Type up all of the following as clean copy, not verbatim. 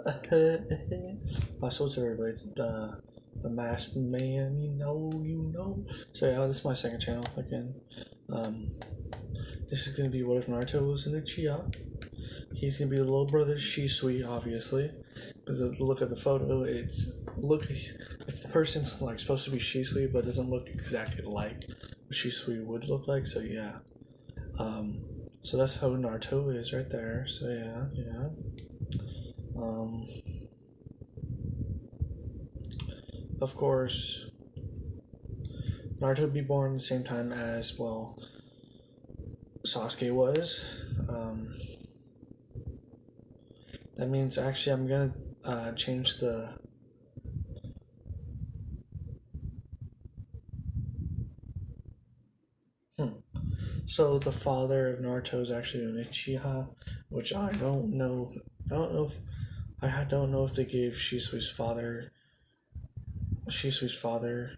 what's everybody? It's the masked man, you know. So yeah, this is my second channel again. Um, this is gonna be what if Naruto was an Uchiha. He's gonna be the little brother Shisui, obviously. Because look at the photo, if the person's like supposed to be Shisui but doesn't look exactly like what Shisui would look like. So yeah. So that's how Naruto is right there. So yeah. Um, of course, Naruto would be born at the same time as, well, Sasuke was. That means actually I'm gonna change the. So the father of Naruto is actually an Uchiha, which I don't know. Don't know if they gave Shisui's father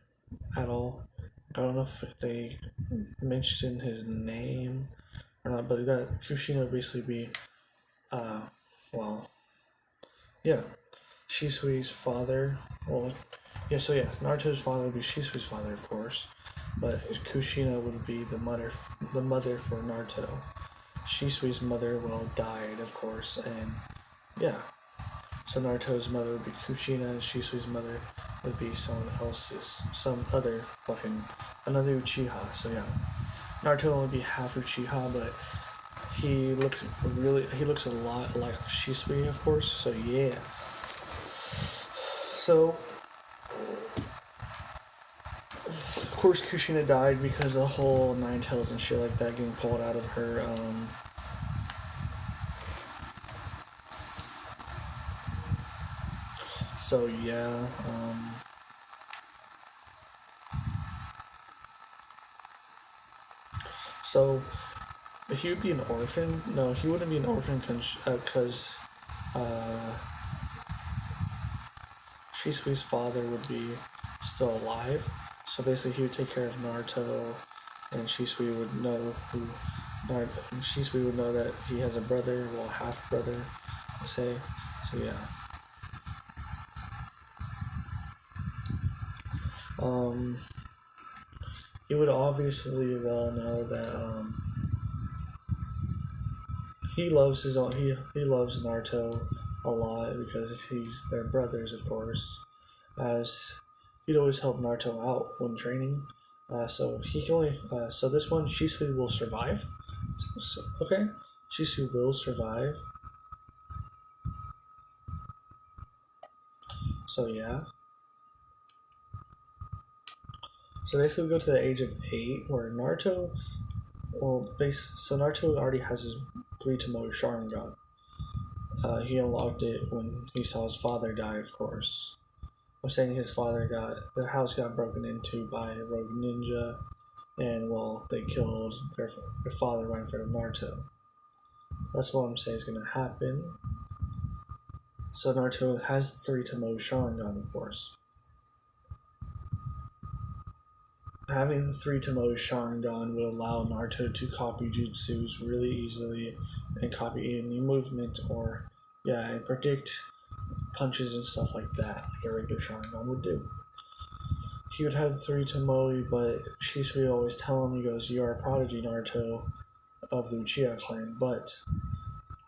at all. I don't know if they mentioned his name or not, but that Kushina would basically be, uh, well, yeah, Shisui's father. Well, yeah, so yeah, Naruto's father would be Shisui's father, of course, but Kushina would be the mother for Naruto. Shisui's mother, well, died, of course, and yeah. So Naruto's mother would be Kushina, and Shisui's mother would be some other another Uchiha. So yeah, Naruto will only be half Uchiha, but he looks a lot like Shisui, of course. So yeah. So of course Kushina died because of the whole Nine Tails and shit like that getting pulled out of her. So yeah. So he would be an orphan. No, he wouldn't be an orphan because Shisui's father would be still alive. So basically, he would take care of Naruto, and Shisui would know Shisui would know that he has a brother, well, half brother, say. So yeah. He would obviously well know that he loves he loves Naruto a lot because they're brothers, of course. As he'd always help Naruto out when training. So he can only so this one Shisui will survive. So, okay, Shisui will survive. So yeah. So basically, we go to the age of 8, where Naruto already has his 3 Tomoe Sharingan. He unlocked it when he saw his father die, of course. I'm saying the house got broken into by a rogue ninja, and well, they killed their father right in front of Naruto. So that's what I'm saying is gonna happen. So Naruto has 3 Tomoe Sharingan, of course. Having the 3 Tomoe Sharingan will allow Naruto to copy jutsus really easily and copy any movement and predict punches and stuff like that, like a regular Sharingan would do. He would have 3 Tomoe, but Shisui would always tell him, he goes, "You are a prodigy, Naruto, of the Uchiha clan, but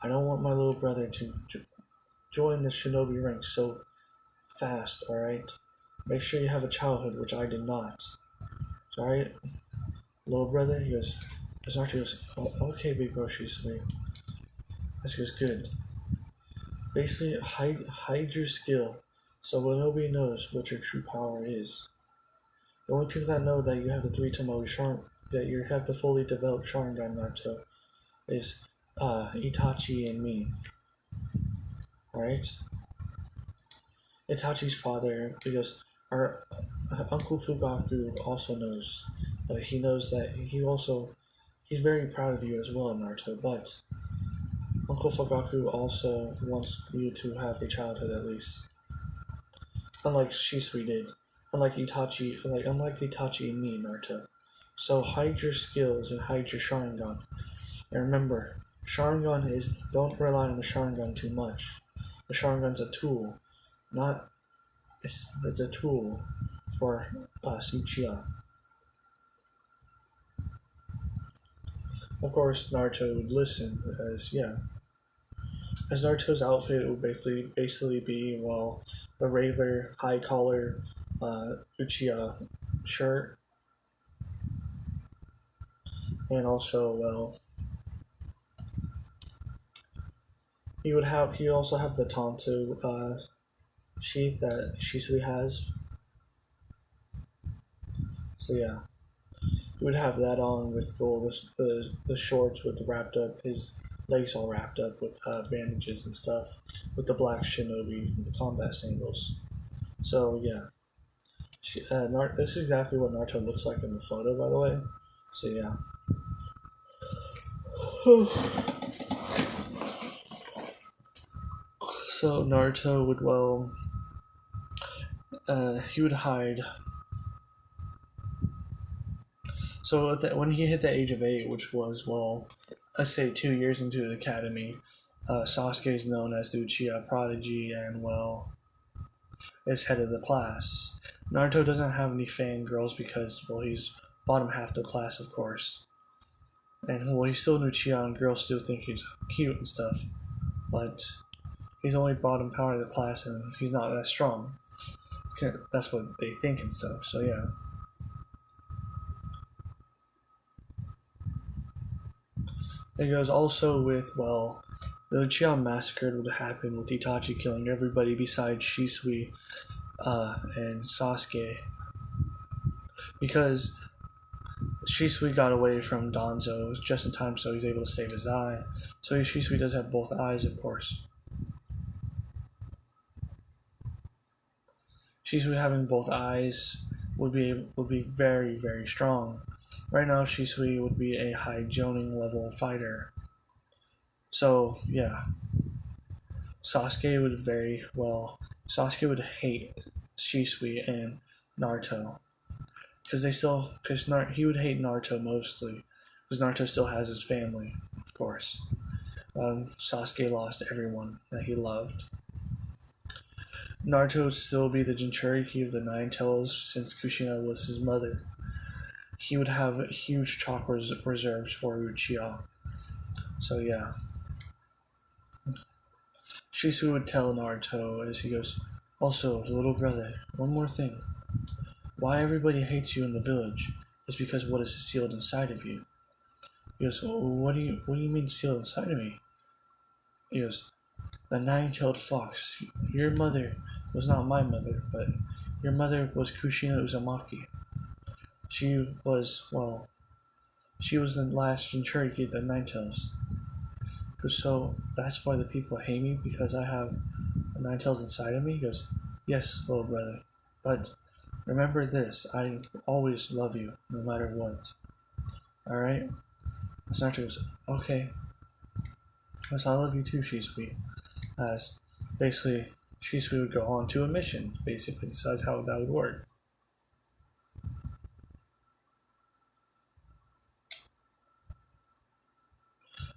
I don't want my little brother to join the shinobi ranks so fast, alright? Make sure you have a childhood, which I did not. Alright, little brother?" He goes, Naruto goes, "Oh, okay, big bro, Shisui." This goes, "Good. Basically, hide your skill so nobody knows what your true power is. The only people that know that you have the 3 Tomoe Sharingan, that you have the fully developed Sharingan, Naruto, is Itachi and me. Alright?" Itachi's father, because our Uncle Fugaku also knows, but he knows that he's very proud of you as well, Naruto, but Uncle Fugaku also wants you to have a childhood at least. Unlike Shisui did. Unlike Itachi and me, Naruto. So hide your skills and hide your Sharingan. And remember, don't rely on the Sharingan too much. The Sharingan's a tool, not it's a tool for us Uchiha. Of course, Naruto would listen, as Naruto's outfit would basically be the regular high collar Uchiha shirt, and also he also have the Tonto sheath that Shisui has. So yeah, he would have that on with all the shorts with wrapped up his legs all wrapped up with bandages and stuff with the black shinobi combat sandals. So yeah, this is exactly what Naruto looks like in the photo, by the way. So yeah. So Naruto would he would hide. So when he hit the age of 8, which was let's say 2 years into the academy, Sasuke is known as the Uchiha prodigy and is head of the class. Naruto doesn't have any fangirls because he's bottom half the class, of course, and he's still an Uchiha and girls still think he's cute and stuff, but he's only bottom power of the class and he's not that strong. That's what they think and stuff. So yeah. It goes also with the Uchiha massacre would happen with Itachi killing everybody besides Shisui and Sasuke, because Shisui got away from Danzo just in time, so he's able to save his eye. So Shisui does have both eyes, of course. Shisui having both eyes would be very, very strong. Right now, Shisui would be a high Jonin level fighter. So yeah, Sasuke would hate Shisui and Naruto because he would hate Naruto mostly because Naruto still has his family, of course. Sasuke lost everyone that he loved. Naruto would still be the Jinchuriki of the Nine Tails since Kushina was his mother. He would have huge chakra reserves for Uchiha. So yeah. Shisui would tell Naruto as he goes, also, little brother, one more thing. Why everybody hates you in the village is because what is sealed inside of you. He goes, what do you mean sealed inside of me? He goes, the nine-tailed fox. Your mother was not my mother, but your mother was Kushina Uzumaki. She was the last Jinchuriki of the Nine-Tails. So that's why the people hate me, because I have a Nine-Tails inside of me? He goes, yes, little brother, but remember this, I always love you, no matter what. Alright? Naruto goes, okay. Because I love you too, Shisui. As basically, Shisui would go on to a mission, basically, so that's how that would work.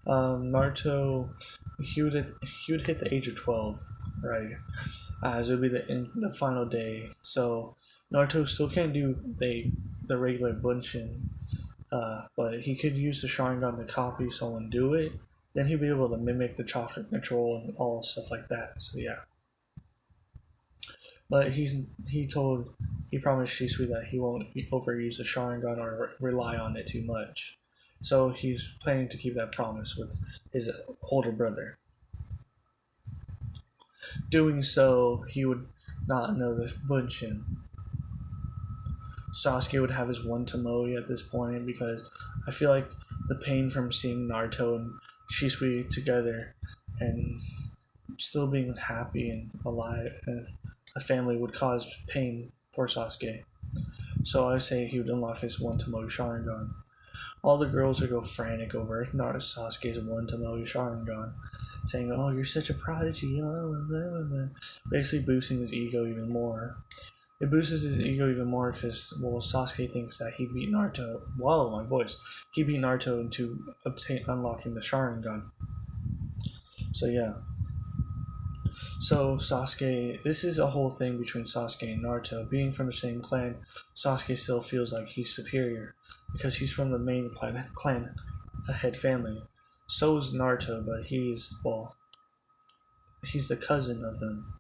Naruto, he would hit the age of 12, right? As it would be the final day. So Naruto still can't do the regular Bunshin, but he could use the Sharingan to copy someone do it. Then he'd be able to mimic the chakra control and all stuff like that. So yeah. But he promised Shisui that he won't overuse the Sharingan or rely on it too much. So he's planning to keep that promise with his older brother. Doing so, he would not know the Bunshin. Sasuke would have his one Tomoe at this point because I feel like the pain from seeing Naruto and Shisui together and still being happy and alive and a family would cause pain for Sasuke. So I say he would unlock his one Tomoe Sharingan. All the girls would go frantic over Sasuke's one Tomoe Sharingan, saying, oh, you're such a prodigy, basically boosting his ego even more. It boosts his ego even more because, Sasuke thinks that he beat Naruto. Wow, my voice. He beat Naruto into unlocking the Sharingan. So yeah. So Sasuke, this is a whole thing between Sasuke and Naruto. Being from the same clan, Sasuke still feels like he's superior because he's from the main clan head family. So is Naruto, but he's the cousin of them.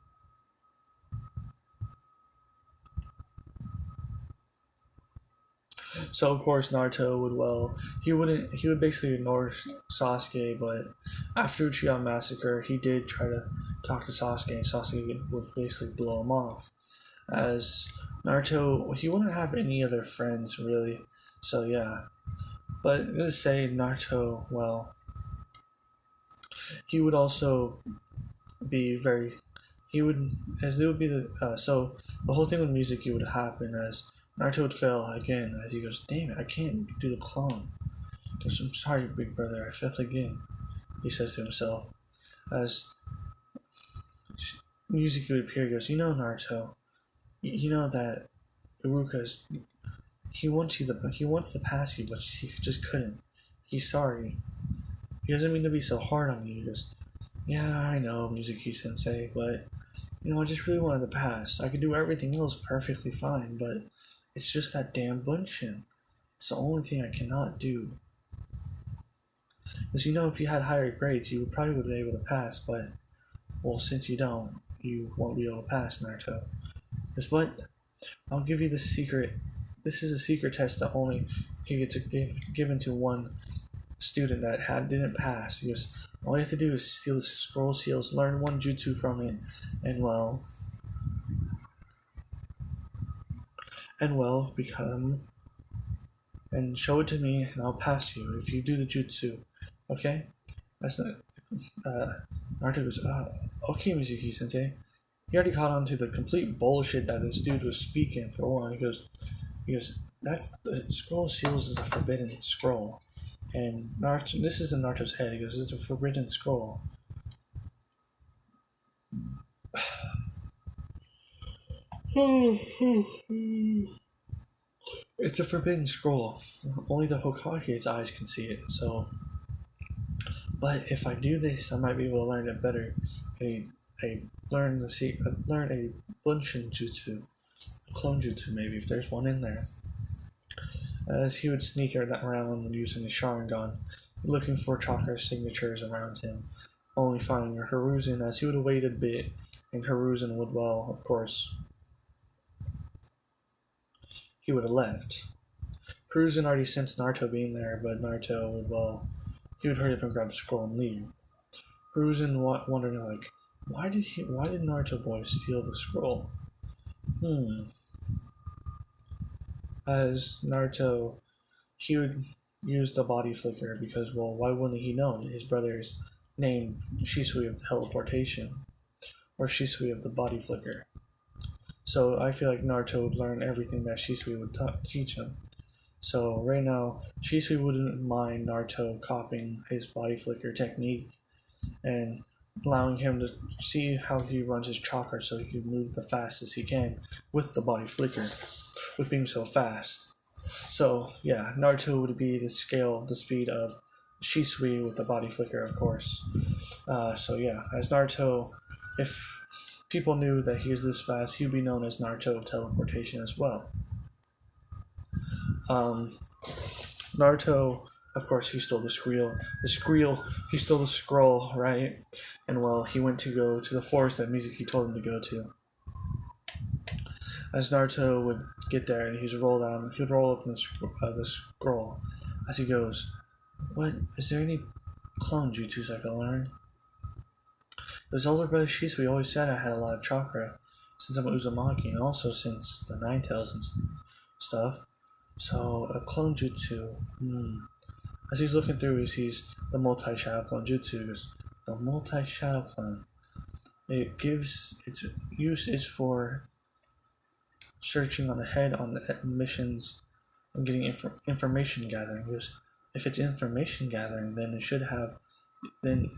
So of course Naruto he would basically ignore Sasuke, but after Uchiha massacre, he did try to talk to Sasuke, and Sasuke would basically blow him off. As Naruto, he wouldn't have any other friends really, so yeah. But let's say Naruto, well, he would also be very he would as it would be so the whole thing with Mizuki would happen as Naruto would fail again as he goes, damn it, I can't do the clone. He goes, I'm sorry, big brother, I failed again, he says to himself. As Mizuki would appear, he goes, you know, Naruto, you know that Iruka's he wants to pass you, but he just couldn't. He's sorry. He doesn't mean to be so hard on you. He goes, yeah, I know, Mizuki Sensei, but I just really wanted to pass. I could do everything else perfectly fine, but it's just that damn bunshin. It's the only thing I cannot do. Because if you had higher grades, you would probably be able to pass, but, well, since you don't, you won't be able to pass, Naruto. Because what? I'll give you the secret. This is a secret test that only can get given to one student that didn't pass. He goes, all you have to do is steal the scroll seals, learn one jutsu from it, and become and show it to me, and I'll pass you if you do the jutsu. Okay? That's not. Naruto goes, okay, Mizuki Sensei. He already caught on to the complete bullshit that this dude was speaking for one. He goes, that's the scroll seals is a forbidden scroll. And Naruto, this is in Naruto's head. He goes, it's a forbidden scroll. It's a forbidden scroll. Only the Hokage's eyes can see it. So, but if I do this, I might be able to learn it better. Learn a bunshin jutsu, a clone jutsu maybe if there's one in there. As he would sneak around using his Sharingan, looking for chakra signatures around him, only finding Hiruzen as he would wait a bit, and Hiruzen would, well, of course, he would have left. Hiruzen already sensed Naruto being there, but Naruto would, well, he would hurry up and grab the scroll and leave. Hiruzen wondering, like, why did Naruto boy steal the scroll? As Naruto, he would use the body flicker because, well, why wouldn't he know? His brother is named Shisui of teleportation, or Shisui of the body flicker. So I feel like Naruto would learn everything that Shisui would teach him. So right now, Shisui wouldn't mind Naruto copying his body flicker technique and allowing him to see how he runs his chakra so he can move the fastest he can with the body flicker, with being so fast. So yeah, Naruto would be the speed of Shisui with the body flicker, of course. So yeah, as Naruto, if people knew that he was this fast, he'd be known as Naruto of teleportation as well. Naruto, of course, he stole he stole the scroll, right? And well, he went to go to the forest that Mizuki told him to go to. As Naruto would get there and he would roll up in the scroll. As he goes, what, is there any clone jutsus I can learn? His older brother Shisui always said I had a lot of chakra, since I'm Uzumaki, and also since the Nine Tails and stuff. So, a clone jutsu, As he's looking through, he sees the multi-shadow clone jutsu. He goes, the multi-shadow clone. Its use is for searching on ahead on the missions and getting information gathering. He goes, if it's information gathering, then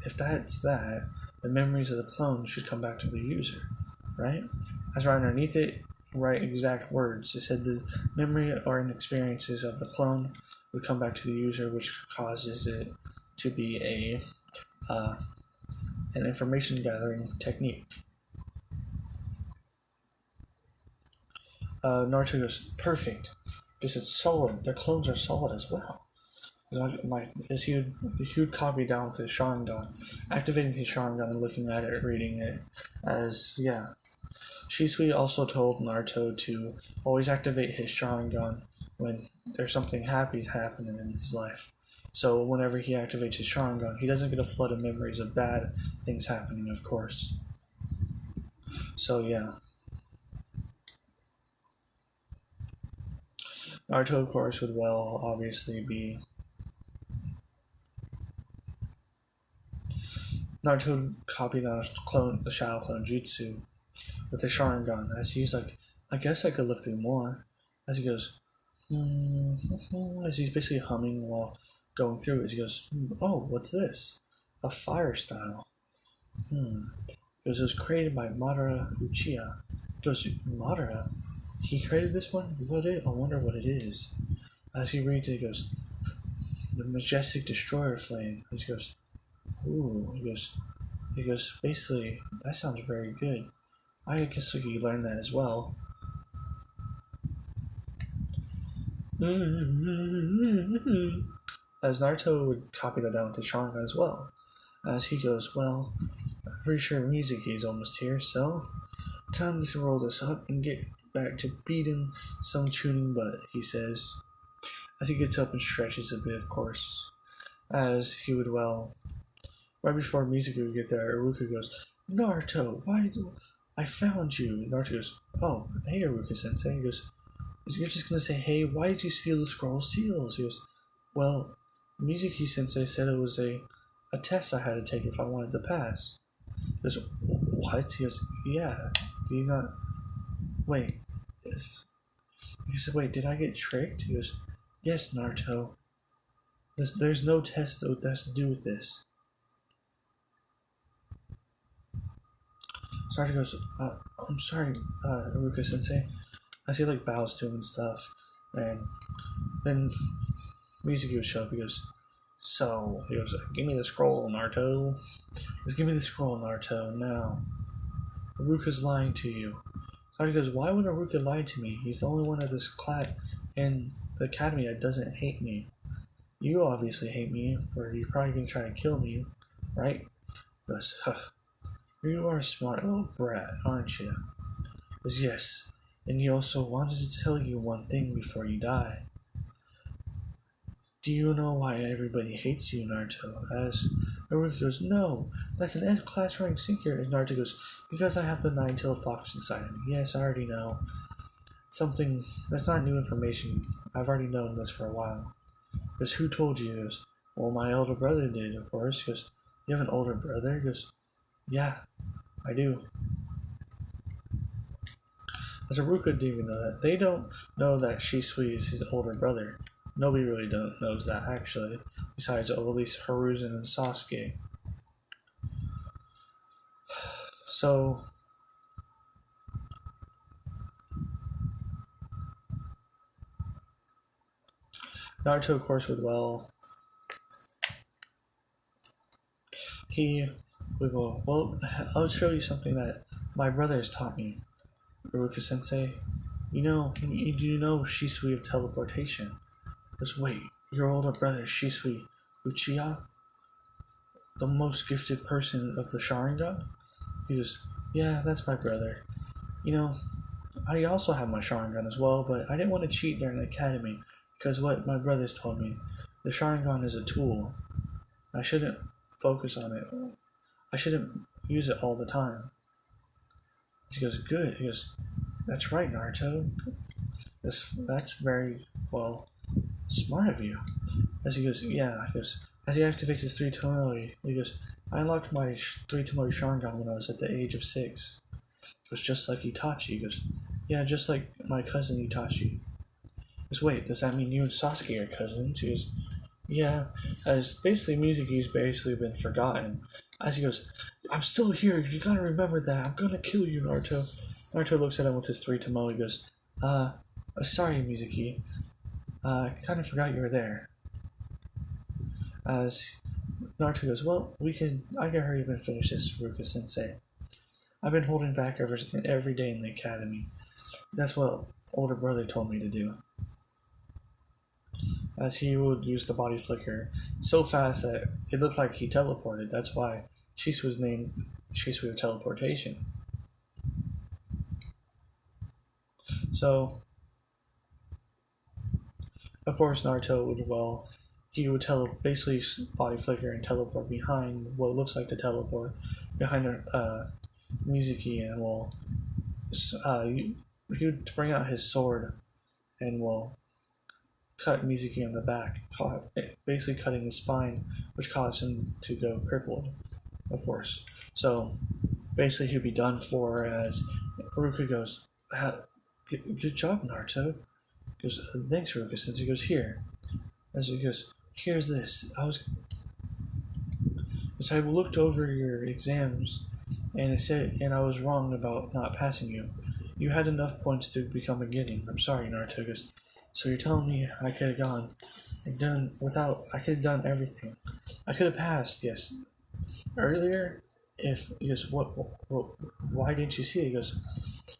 if that's that, the memories of the clone should come back to the user, right? As right underneath it, write exact words. It said the memory or experiences of the clone would come back to the user, which causes it to be an information gathering technique. Naruto goes, perfect. Because it's solid. Their clones are solid as well. Is he would copy down with his Sharingan, activating his Sharingan and looking at it, reading it, as, yeah. Shisui also told Naruto to always activate his Sharingan when there's something happy happening in his life. So whenever he activates his Sharingan, he doesn't get a flood of memories of bad things happening, of course. So yeah. Naruto, of course, would obviously be... Naruto copied on the Shadow Clone Jutsu with the Sharingan, as he's like, I guess I could look through more. As he goes, as he's basically humming while going through it, he goes, oh, what's this? A fire style. It was created by Madara Uchiha. He goes, Madara? He created this one? I wonder what it is. As he reads it, he goes, the majestic destroyer flame. He goes, ooh. He goes, basically, that sounds very good. I guess we could learn that as well. As Naruto would copy that down with the Sharingan as well. As he goes, well, I'm pretty sure Mizuki is almost here, so time to roll this up and get back to beating some tuning butt, he says. As he gets up and stretches a bit, of course. As he would, right before Mizuki would get there, Iruka goes, Naruto, I found you. Naruto goes, oh, hey, Iruka-sensei. He goes, you're just gonna say, hey, why did you steal the scroll seals? He goes, well, Mizuki-sensei said it was a test I had to take if I wanted to pass. He goes, what? He goes, yeah. Do you not... Wait. Yes. He said, wait, did I get tricked? He goes, yes, Naruto. There's no test that has to do with this. Naruto goes, I'm sorry, Iruka-sensei. As he bows to him and stuff. And then Mizuki would show up. He goes, give me the scroll, Naruto. Give me the scroll, Naruto, now. Iruka's lying to you. Naruto goes, why would Iruka lie to me? He's the only one of this class in the academy that doesn't hate me. You obviously hate me, or you're probably going to try to kill me, right? He goes, you are a smart little brat, aren't you? He goes, yes. And he also wanted to tell you one thing before you die. Do you know why everybody hates you, Naruto? As Naruto goes, no, that's an S-class rank sinker. And Naruto goes, because I have the nine-tailed fox inside of me. Yes, I already know. Something, that's not new information. I've already known this for a while. Because who told you? He goes, well, my older brother did, of course. He goes, you have an older brother? He goes, yeah, I do. As Iruka didn't even know that. They don't know that Shisui is his older brother. Nobody really knows that, actually. Besides, at least Hiruzen and Sasuke. So... Naruto, of course, would he would go, well, I'll show you something that my brother has taught me. Iruka-sensei, do you know Shisui of teleportation? He goes, wait, your older brother Shisui Uchiha? The most gifted person of the Sharingan? He goes, yeah, that's my brother. I also have my Sharingan as well, but I didn't want to cheat during the academy, because what my brothers told me, the Sharingan is a tool. I shouldn't focus on it. I shouldn't use it all the time. He goes, good. He goes, that's right, Naruto. That's very, smart of you. As he goes, yeah. He goes, as he activates his 3 Tomoe, he goes, I unlocked my 3 Tomoe Sharingan when I was at the age of 6. It was just like Itachi. He goes, yeah, just like my cousin Itachi. He goes, wait, does that mean you and Sasuke are cousins? He goes, yeah, as basically Mizuki's basically been forgotten. As he goes, I'm still here, you gotta remember that, I'm gonna kill you, Naruto. Naruto looks at him with his 3 Tomoe. He goes, sorry, Mizuki. I kind of forgot you were there. As Naruto goes, well, I can hurry up and finish this, Iruka-sensei. I've been holding back every day in the academy. That's what older brother told me to do, as he would use the body flicker so fast that it looked like he teleported. That's why Shisu was named Shisu of Teleportation. So, of course, Naruto would, well, he would basically body flicker and teleport behind what looks like the teleport behind Mizuki, and he would bring out his sword and cut Mizuki on the back, basically cutting his spine, which caused him to go crippled, of course. So basically, he'd be done for. As Ruka goes, "Good job, Naruto." He goes, "Thanks, Ruka." Since he goes, "Here," as he goes, "Here's this. I looked over your exams, and it said, and I was wrong about not passing you. You had enough points to become a Genin. I'm sorry, Naruto." Goes, "So you're telling me I could have gone and done without? I could have done everything. I could have passed, yes. Earlier, if he goes, why didn't you see it?" He goes,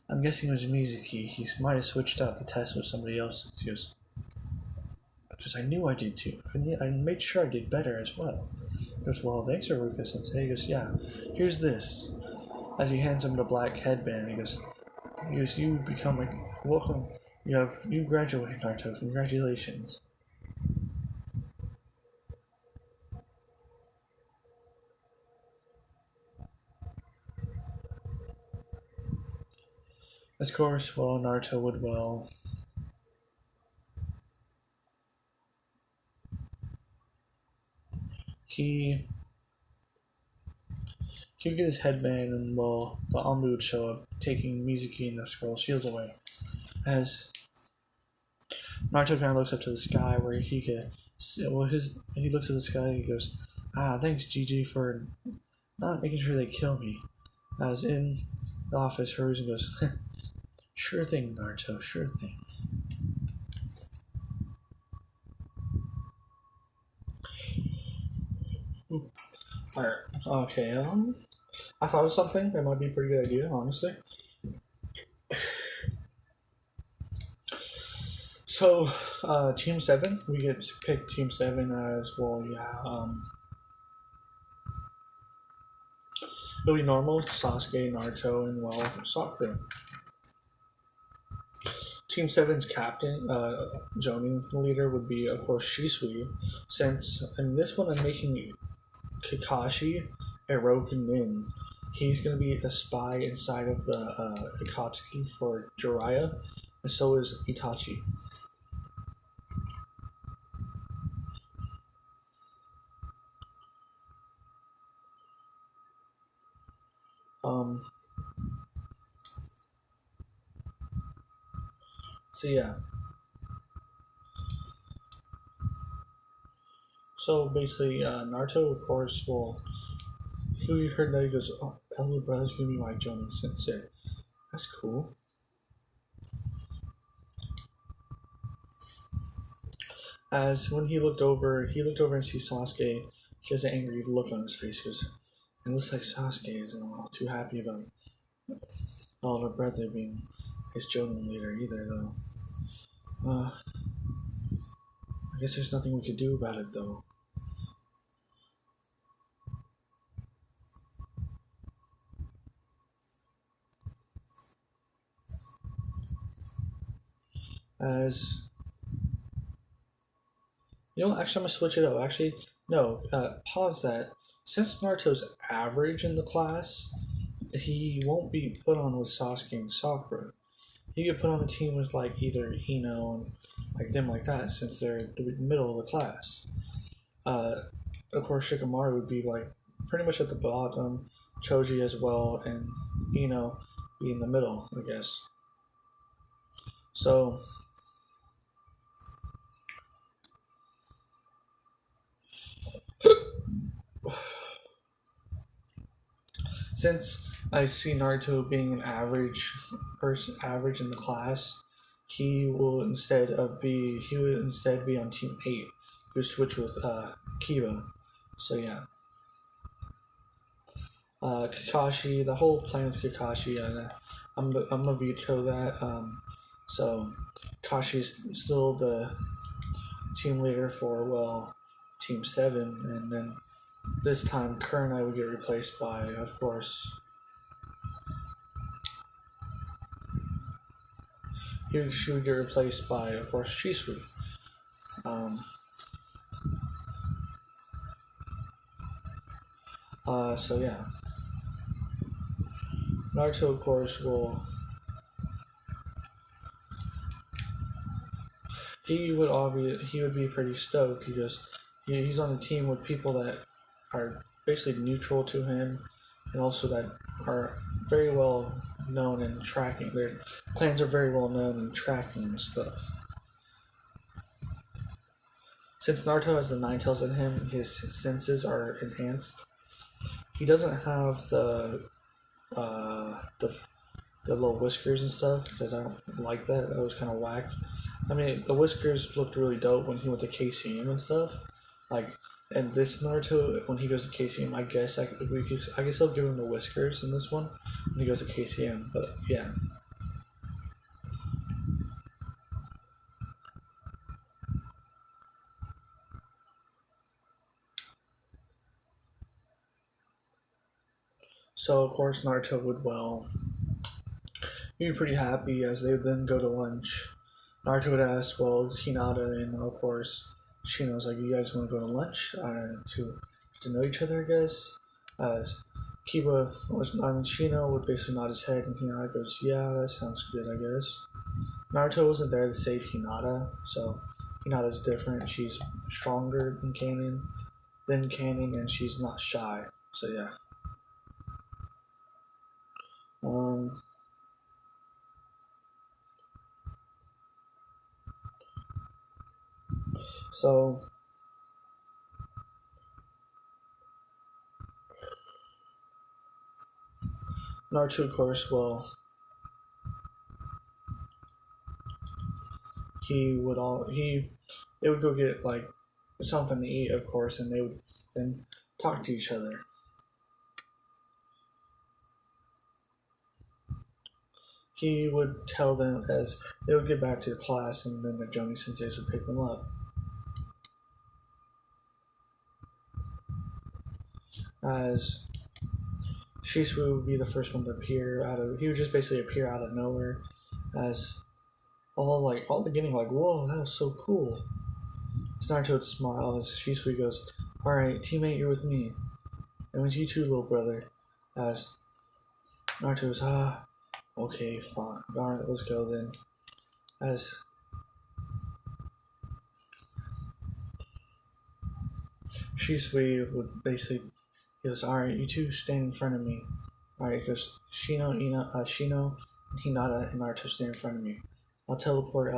"I'm guessing it was Mizuki. He might have switched out the test with somebody else." He goes, "Because I knew I did too. I made sure I did better as well." He goes, "Well, thanks, Aruka Sensei." He goes, "Yeah, here's this." As he hands him the black headband, he goes, "You become a welcome. You graduate, Naruto. Congratulations." Of course, Naruto would he he would get his headband, and the Anbu would show up, taking Mizuki and the scroll shields away. As Naruto kind of looks up to the sky, where he could, he looks at the sky and he goes, thanks, Gigi, for not making sure they kill me." As in the office, Hiruzen goes, "Sure thing, Naruto, sure thing." Alright, okay, I thought of something that might be a pretty good idea, honestly. So, Team 7, we get to pick Team 7 as, it'll be normal, Sasuke, Naruto, and, Sakura. Team 7's captain, Jonin leader, would be, of course, Shisui, since in this one I'm making Kakashi a Rokunin. He's going to be a spy inside of the Akatsuki for Jiraiya, and so is Itachi. So yeah. So basically, Naruto, of course, he heard that, he goes, "Oh, elder brother's gonna be my Jonin Sensei. That's cool." As when he looked over and sees Sasuke. He has an angry look on his face. He goes, "It looks like Sasuke isn't all too happy about elder brother being his Jonin leader either, though. I guess there's nothing we could do about it, though." As actually, I'm gonna switch it up. Actually, no, pause that. Since Naruto's average in the class, he won't be put on with Sasuke and Sakura. He could put on a team with like either Ino and like them like that, since they're the middle of the class. Of course, Shikamaru would be like pretty much at the bottom, Choji as well, and Ino be in the middle, I guess. So since I see Naruto being an average in the class, he would instead be on Team 8. He would switch with Kiba. So yeah. Kakashi, the whole plan with Kakashi, I'm gonna veto that. So Kashi's still the team leader for, well, Team 7, and then this time Kurenai would get replaced by, of course, she would get replaced by, of course, Shisui. Um, so yeah, Naruto, of course, he would be pretty stoked because he's on a team with people that are basically neutral to him, and also that are very well known in tracking. Their clans are very well known in tracking and stuff. Since Naruto has the Nine Tails in him, his senses are enhanced. He doesn't have uh, the the little whiskers and stuff because I don't like that. That was kind of whack. I mean, the whiskers looked really dope when he went to KCM and stuff. Like, and this Naruto, when he goes to KCM, I guess I'll give him the whiskers in this one when he goes to KCM. But yeah. So of course Naruto would, well, be pretty happy as they would then go to lunch. Naruto would ask, well, Hinata and of course Shino's like, you guys want to go to lunch to get to know each other, I guess. As Shino would basically nod his head, and Hinata goes, yeah, that sounds good, I guess. Naruto wasn't there to save Hinata, so Hinata's different. She's stronger than Canon, and she's not shy. So yeah. Um. So Naruto, of course, well, they would go get like something to eat, of course, and they would then talk to each other. He would tell them as they would get back to class, and then the Jonin senseis would pick them up. As Shisui would be the first one to appear he would just basically appear out of nowhere, as all the getting like, whoa, that was so cool. Naruto would smile as Shisui goes, alright, teammate, you're with me. And with you too, little brother. As Naruto goes, okay, fine. Alright, let's go then. As Shisui would basically, he goes, alright, you two stand in front of me. Alright, he goes, Shino, and Hinata, and Naruto stand in front of me. I'll teleport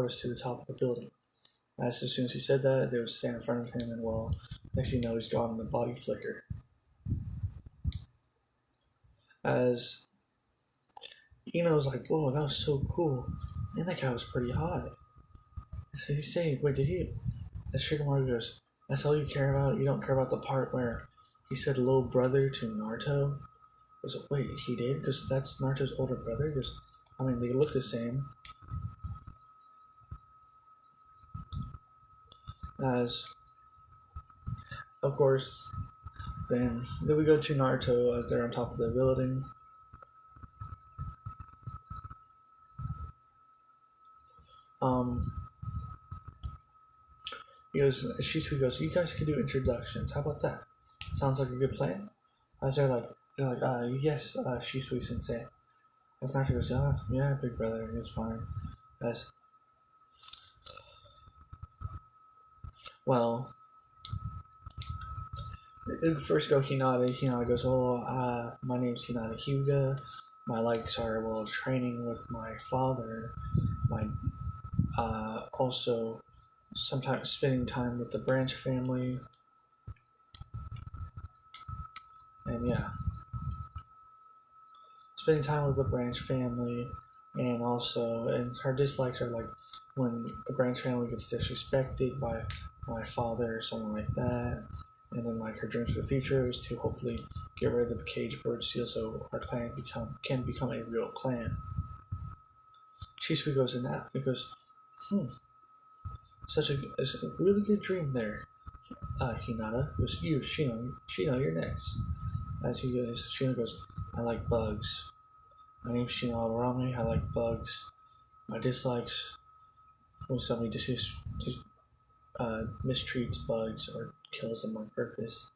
us to the top of the building. As soon as he said that, they would stand in front of him, and well, next thing you know, he's gone in the body flicker. As Ino was like, whoa, that was so cool. Man, that guy was pretty hot. So he say, wait, did he? As Shikamaru goes, that's all you care about? You don't care about the part where he said little brother to Naruto? I was like, wait, he did? Because that's Naruto's older brother? Because, I mean, they look the same. As, of course, then we go to Naruto as they're on top of the building. Shisui goes, you guys could do introductions. How about that? Sounds like a good plan. As they're like, yes, Shisui Sensei. As Naruto goes, yeah, big brother, it's fine. As, well, first go Hinata. Hinata goes, my name's Hinata Hyuga. My likes are, well, training with my father. My, also, sometimes spending time with the Branch family. And yeah. Spending time with the Branch family, and also, and her dislikes are like when the Branch family gets disrespected by my father or someone like that, and then like her dreams for the future is to hopefully get rid of the cage bird seal so our clan can become a real clan. Shisui goes in that. He goes, hmm, it's a really good dream there. Hinata goes, you, Shino, you're next. As he goes, Shino goes, I like bugs. My name's Shino Aburame, I like bugs. My dislikes when somebody mistreats bugs or kills them on purpose.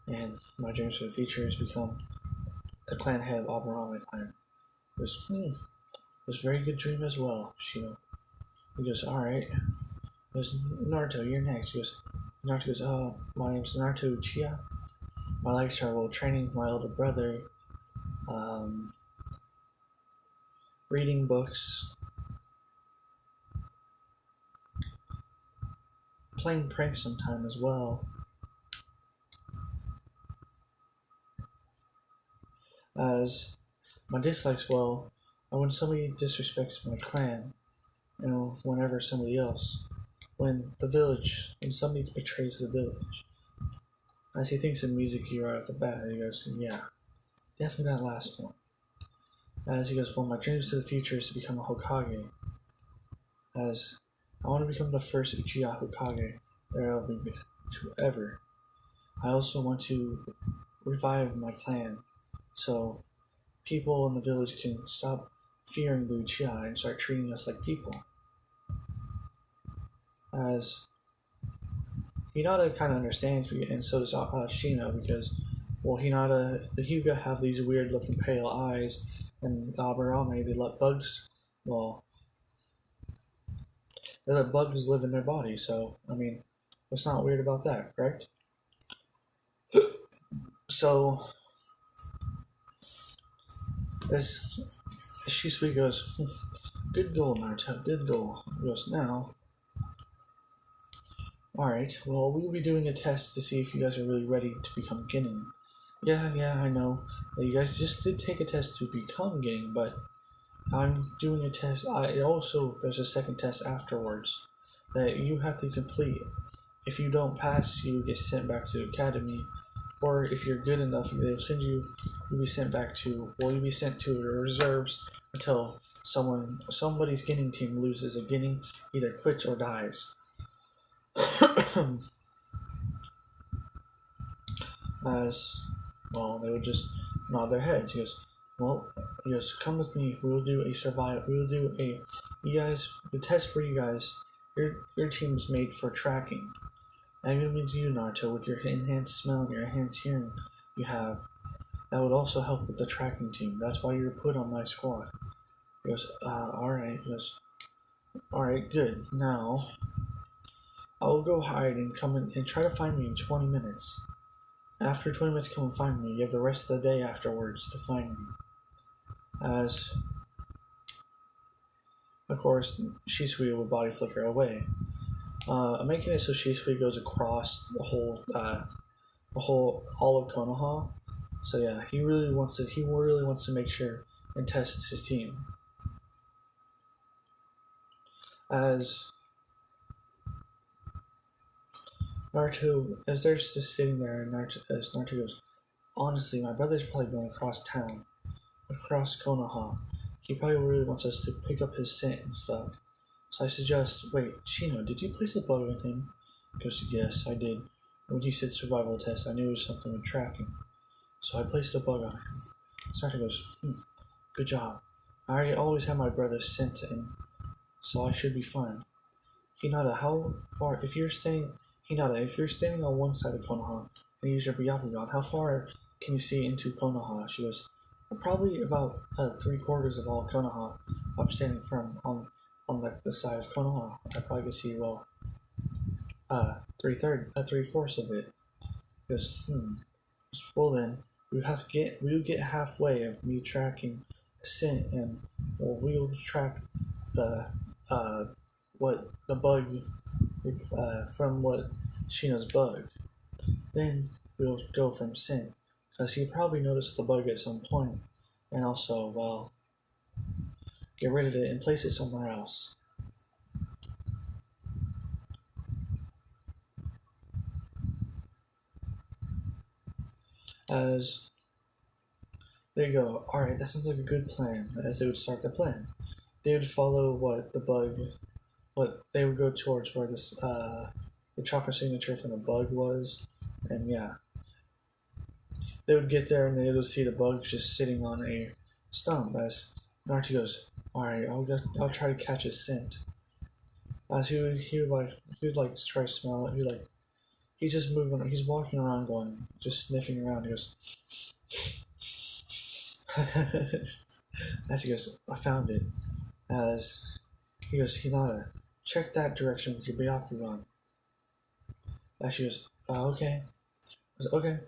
And my dreams for the future is become a clan head of Aburame clan. It was a very good dream as well, Shino. He goes, alright. He goes, Naruto, you're next. Naruto goes, my name's Naruto Uchiha. My likes are, well, training my older brother, reading books, playing pranks sometime as well. As my dislikes, well, are when somebody disrespects my clan, whenever somebody else, when somebody betrays the village. As he thinks of music right off the bat, he goes, yeah, definitely that last one. As he goes, well, my dreams to the future is to become a Hokage. As I want to become the first Uchiha Hokage there will be to ever. I also want to revive my clan, so people in the village can stop fearing the Uchiha and start treating us like people. As Hinata kind of understands, and so does Shino, because, well, the Hyuga have these weird looking pale eyes, and Aburame, well, they let bugs live in their body, so, I mean, what's not weird about that, correct? So, as Shisui goes, good goal, Naruto, good goal. He goes, now, alright, well, we'll be doing a test to see if you guys are really ready to become Genin. Yeah, I know. You guys just did take a test to become Genin, but I'm doing a test. There's a second test afterwards that you have to complete. If you don't pass, you get sent back to the academy, or if you're good enough, they'll send you. You'll be sent to the reserves until somebody's Genin team loses a Genin, either quits or dies. As well, they would just nod their heads. He goes, come with me. We'll do a survival. The test for you guys. Your team is made for tracking. And it means you, Naruto, with your enhanced smell and your enhanced hearing you have. That would also help with the tracking team. That's why you're put on my squad. He goes, alright. He goes, alright, good. Now, I will go hide and come in and try to find me in 20 minutes. After 20 minutes, come and find me. You have the rest of the day afterwards to find me. As, of course, Shisui will body flicker away. I'm making it so Shisui goes across all of Konoha. So yeah, he really wants to make sure and test his team. As Naruto, as they're just sitting there, and Naruto goes, honestly, my brother's probably going across town, across Konoha. He probably really wants us to pick up his scent and stuff. So I suggest, wait, Shino, did you place a bug on him? He goes, yes, I did. When he said survival test, I knew it was something with tracking. So I placed a bug on him. Naruto goes, good job. I already always have my brother's scent in, so I should be fine. Hinata, if you're standing on one side of Konoha and use your Byakugan, how far can you see into Konoha? She goes, probably about 3/4 of all Konoha. I'm standing on the side of Konoha. I probably can see, well, 3/4 of it. He goes, well then, we'll get halfway of me tracking scent, and we'll track the what the bug from what Shina's bug. Then we'll go from scent, because he probably noticed the bug at some point, and also, well, get rid of it and place it somewhere else. As there you go. Alright, that sounds like a good plan. As they would start the plan. they would follow what they would go towards where the chakra signature from the bug was, and yeah, they would get there and they would see the bug just sitting on a stump. As Naruto goes, "All right, I'll try to catch his scent." As he would like try to smell it. He's just moving. He's walking around, going just sniffing around. He goes, as he goes, "I found it." As he goes, "Hinata, check that direction with your Byakugan." As she goes, "Okay." I goes, "Okay."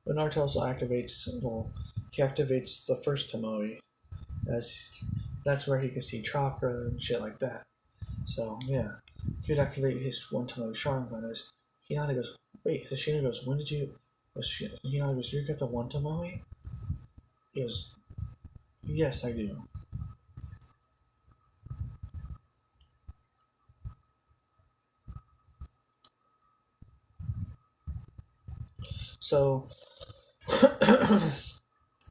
But Naruto also he activates the first Tomoe, as that's where he can see chakra and shit like that. So yeah, he would activate his one Tomoe Sharingan. As Hinata goes, "Wait," as Shina goes, "When did you?" Hinata goes, "You got the one Tomoe?" He goes, "Yes, I do." So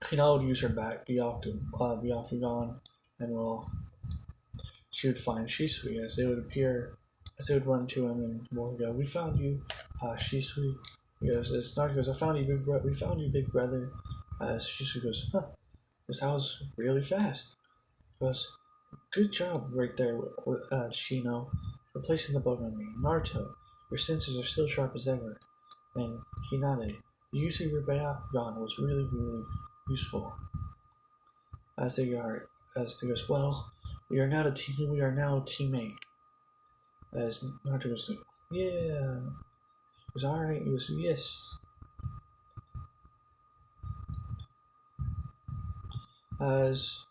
Hinata would use her Byakugan, and she would find Shisui as they would run to him and will go, "We found you, Shisui." He goes, "It's not." He goes, "I found you, big brother. We found you, big brother." Shisui goes, "Huh, this was really fast." He goes, "Good job right there, Shino, for placing the bug on me. Naruto, your senses are still sharp as ever. And Hinade, the use of your Byakugan was really, really useful." As they are, as they goes, "Well, we are now a team. We are now a teammate." As Naruto goes, "Yeah." He goes, "All right." He goes, "Yes." As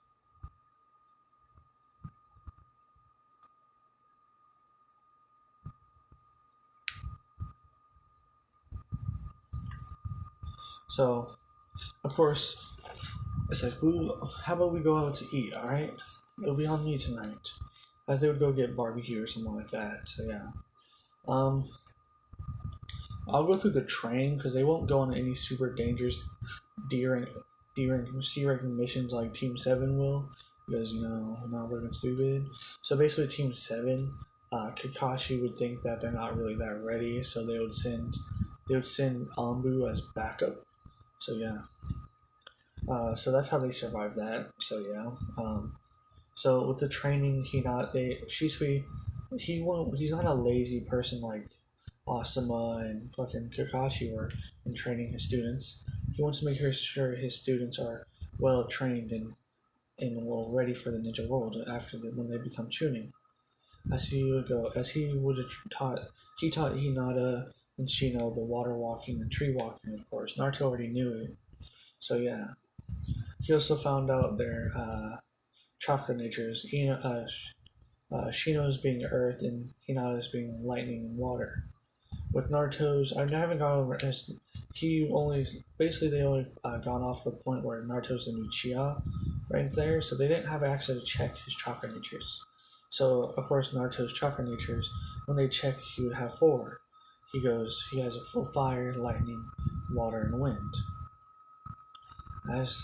so, of course, it's like, how about we go out to eat? All right, it'll be on me tonight. As they would go get barbecue or something like that. So yeah. Um, I'll go through the training because they won't go on any super dangerous deer sea ranking missions like Team 7 will, because they're not looking stupid. So basically, Team 7, Kakashi would think that they're not really that ready, so they would send Anbu as backup. So yeah, so that's how they survive that. So yeah, so with the training, Shisui, he's not a lazy person like Asuma and fucking Kakashi were in training his students. He wants to make sure his students are well trained and well ready for the ninja world when they become Chunin. As he would have taught Hinata and Shino the water walking and tree walking. Of course, Naruto already knew it. So yeah, he also found out their chakra natures. Shino's being earth and Hinata's being lightning and water. With Naruto's, I haven't gone over his. He only basically they only gone off the point where Naruto's an Uchiha right there, so they didn't have access to check his chakra natures. So of course Naruto's chakra natures, when they check, he would have four. He has a full fire, lightning, water, and wind. As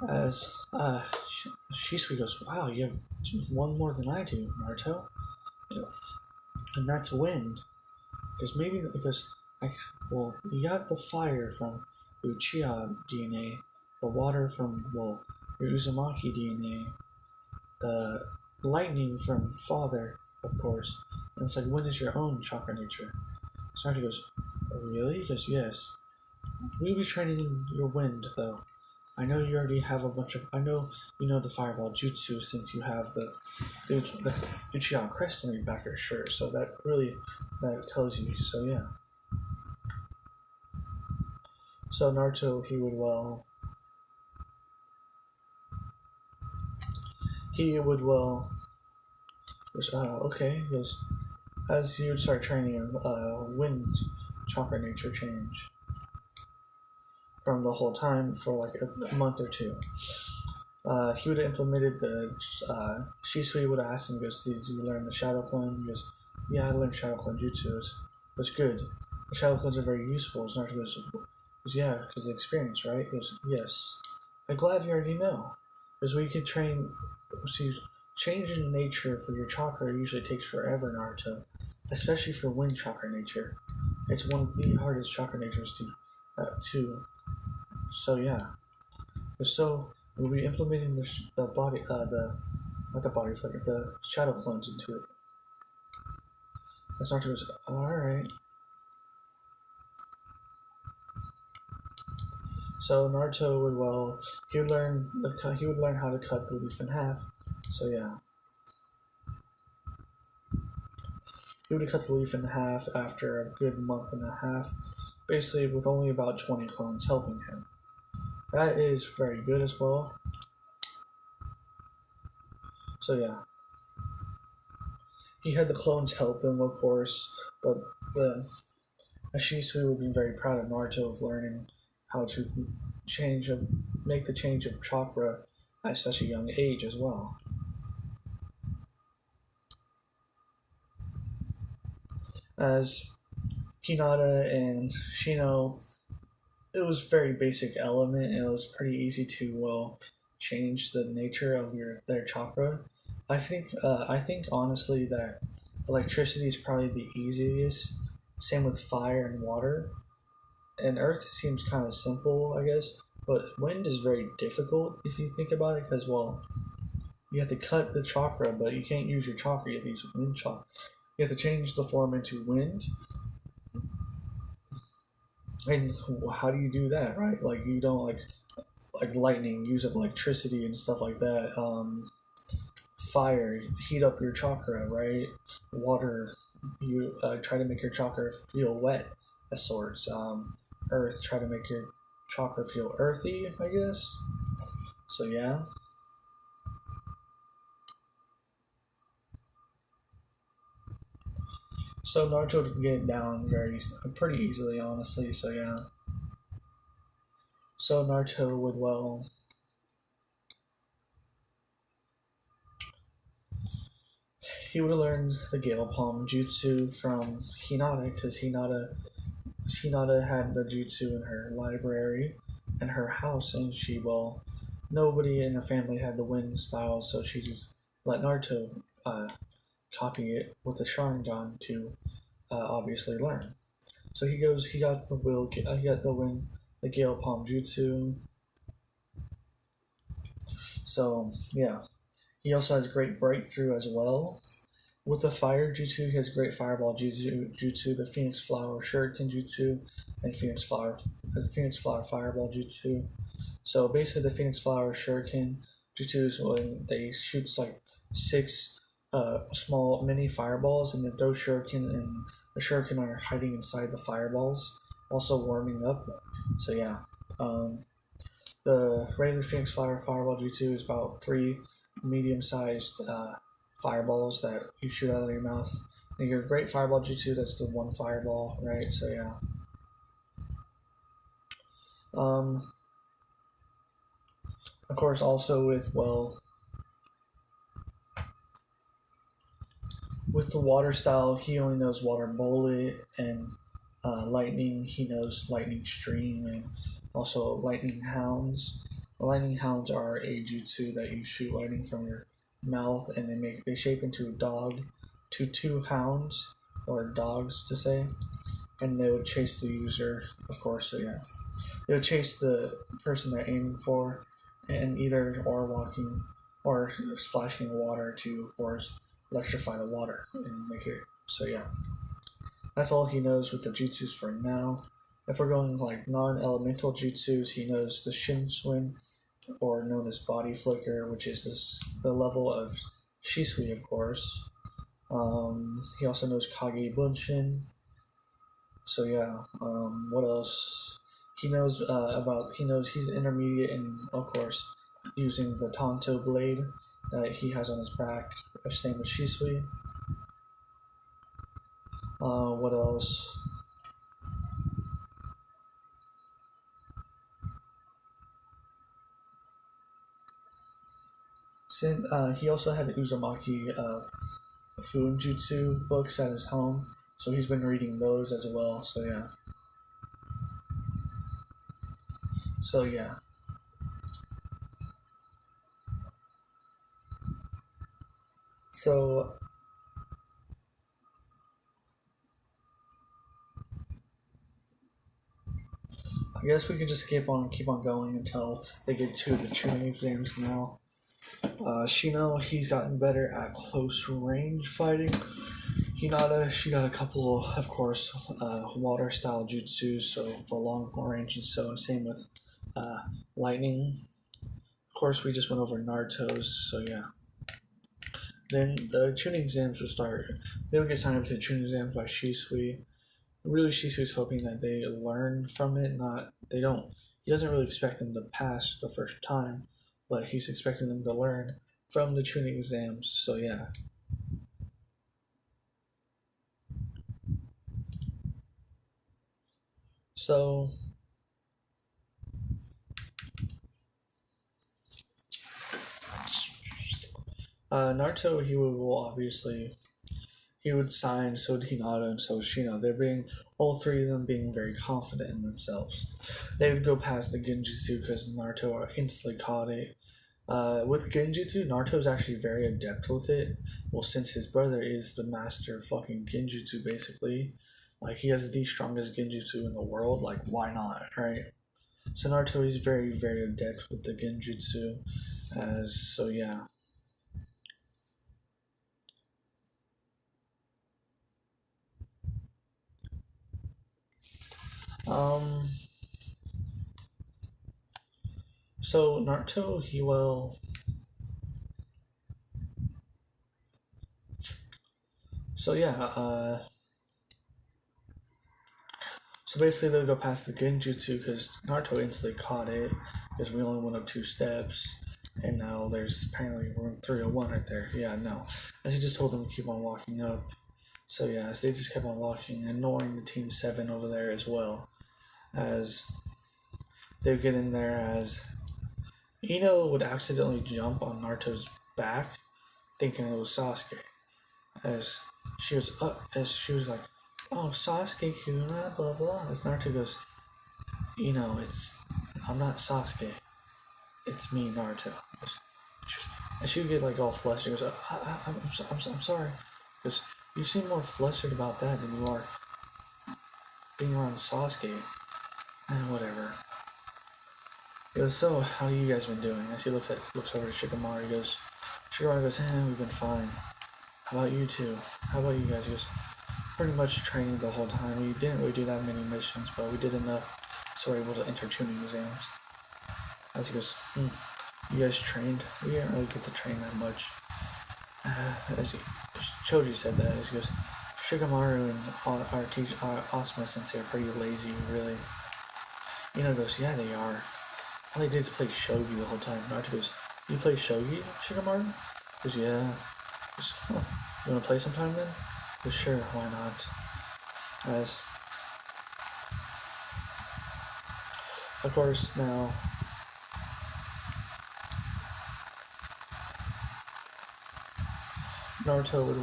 as Shisui goes, "Wow, you have one more than I do, Naruto." You know, and that's wind. Because you got the fire from Uchiha DNA, the water from your Uzumaki DNA, the lightning from father, of course, and it's like, when is your own chakra nature? Sarge goes, "Oh, really?" He goes, "Yes. We'll be training in your wind, though. I know you already have a bunch of. I know you know the fireball jutsu since you have the Uchiha crest on your back of your shirt. So that tells you. So yeah. So Naruto, he would goes, okay. He goes, as he would start training him, wind chakra nature change from the whole time for like a month or two. He would have implemented Shisui would have asked him, goes, "Did you learn the Shadow Clone?" He goes, "Yeah, I learned Shadow Clone Jutsu. It's good. The Shadow Clones are very useful." Naruto goes, "Yeah, because of experience, right?" He goes, "Yes." I'm glad you already know. Because we could train. See, changing nature for your chakra usually takes forever, Naruto. Especially for wind chakra nature. It's one of the hardest chakra natures to. So yeah. So we'll be implementing the body, not the body flicker, the shadow clones into it. As Naruto goes, alright. So Naruto would he would learn how to cut the leaf in half. So yeah, he would cut the leaf in half after a good month and a half, basically with only about 20 clones helping him. That is very good as well. So yeah, he had the clones help him, of course, but the Ashisui would be very proud of Naruto of learning how to make the change of chakra at such a young age as well. As Hinata and Shino, it was very basic element. And it was pretty easy to change the nature of their chakra. I think honestly that electricity is probably the easiest. Same with fire and water. And earth seems kind of simple, I guess. But wind is very difficult if you think about it, because you have to cut the chakra, but you can't use your chakra. You have to use wind chakra. You have to change the form into wind. And how do you do that, right? Like you don't like lightning, use of electricity and stuff like that. Fire, heat up your chakra, right? Water, you try to make your chakra feel wet, of sorts. Earth, try to make your chakra feel earthy, I guess. So yeah. So Naruto would get it down pretty easily, honestly. So yeah. So Naruto would he would have learned the Gale Palm Jutsu from Hinata because Hinata had the jutsu in her library and her house, and nobody in the family had the wind style, so she just let Naruto copy it with the Sharingan to obviously learn. So he got the Gale Palm Jutsu. So yeah, he also has great breakthrough as well. With the fire jutsu, he has great fireball jutsu, the Phoenix Flower Shuriken jutsu, and Phoenix Flower Fireball jutsu. So basically, the Phoenix Flower Shuriken jutsu is when they shoot like six small mini fireballs, and those shuriken and the shuriken are hiding inside the fireballs, also warming up. So yeah, the regular Phoenix Flower Fireball jutsu is about three medium-sized fireballs that you shoot out of your mouth. And your great fireball jutsu, that's the one fireball, right? So yeah. Of course, also with the water style, he only knows water bullet and lightning. He knows lightning stream and also lightning hounds. The lightning hounds are a jutsu that you shoot lightning from your mouth, and they shape into a dog, to two hounds or dogs to say, and they would chase the user. Of course, so yeah, they would chase the person they're aiming for, and either or walking or splashing water to, of course, electrify the water and make it. So yeah, that's all he knows with the jutsus for now. If we're going like non-elemental jutsus, he knows the Shin Swing, or known as Body Flicker, which is the level of Shisui, of course. He also knows Kage Bunshin. So yeah, what else? He knows he's intermediate in, of course, using the Tonto blade that he has on his back, same as Shisui. What else? He also had Uzumaki Funjutsu books at his home, so he's been reading those as well. So yeah. So yeah. So I guess we could just keep on going until they get to the tuning exams now. Shino, he's gotten better at close range fighting. Hinata, she got a couple, of course, water style jutsus, so for long range, and so same with uh, lightning. Of course, we just went over Naruto's, so yeah. Then the tuning exams would start. They would get signed up to the tuning exams by Shisui. Really, Shisui's hoping that they learn from it, not, they don't, he doesn't really expect them to pass the first time, but he's expecting them to learn from the tuning exams, so yeah. So, Naruto, he would sign, so did Hinata and so Shino. They're being, all three of them being very confident in themselves. They would go past the Genjutsu because Naruto instantly caught it. With Genjutsu, Naruto's actually very adept with it. Well, since his brother is the master of fucking Genjutsu, basically. Like, he has the strongest Genjutsu in the world, like, why not, right? So Naruto is very, very adept with the Genjutsu, so yeah. Um, so Naruto, he will. So yeah, so basically they'll go past the Genjutsu because Naruto instantly caught it because we only went up 2 steps, and now there's apparently room 301 right there. Yeah, no, as he just told them to keep on walking up. So yeah, as they just kept on walking, ignoring the Team 7 over there as well, as they get in there as Ino would accidentally jump on Naruto's back, thinking it was Sasuke. As she was like, "Oh, Sasuke, Kuna, blah blah." As Naruto goes, I'm not Sasuke. It's me, Naruto. And she would get like all flustered. She goes, I'm sorry. Because you seem more flustered about that than you are being around Sasuke. And whatever. He goes, so how you guys been doing? As he looks over to Shikamaru, Shikamaru goes, we've been fine. How about you two? How about you guys? He goes, pretty much training the whole time. We didn't really do that many missions, but we did enough so we're able to enter tuning exams. As he goes, you guys trained? We didn't really get to train that much. Choji said that. As he goes, Shikamaru and our teacher, Asuma Sensei, are pretty lazy, really. Goes, yeah, they are. All they did is play shogi the whole time. Naruto goes, you play shogi, Shikamaru? He goes, yeah. He goes, you wanna play sometime then? He goes, sure, why not? As, of course, now Naruto would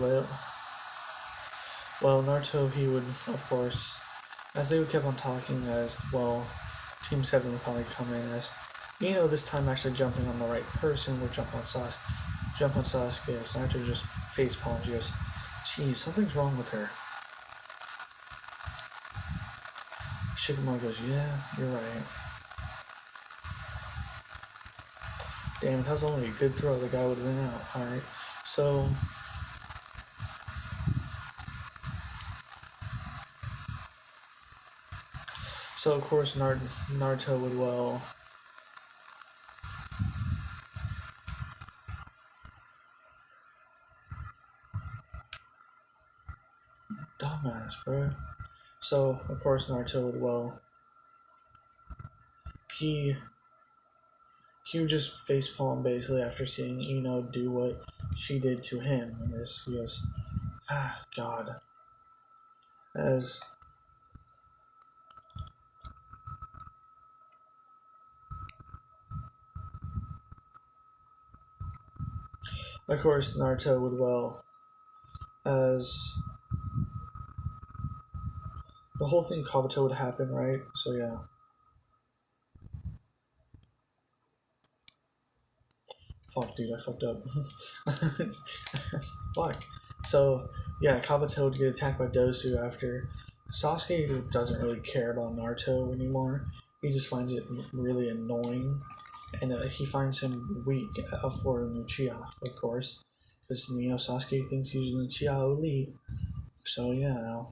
Naruto, he would, of course, as they would keep on talking, as well, Team 7 would finally come in, as this time actually jumping on the right person would jump on Sasuke. So Naruto just face palms. He goes, geez, something's wrong with her. Shikamaru goes, yeah, you're right. Damn, if that was only a good throw, the guy would have been out. Alright, so of course Naruto would dumbass, bro. So of course Naruto would he would just facepalm basically after seeing do what she did to him. And he goes, God. As of course Naruto would as the whole thing Kabuto would happen, right? So yeah. Fuck, dude, I fucked up. Fuck. So, yeah, Kabuto would get attacked by Dosu after. Sasuke doesn't really care about Naruto anymore. He just finds it really annoying. And he finds him weak for an Uchiha, of course. Because, Sasuke thinks he's an Uchiha elite. So, yeah.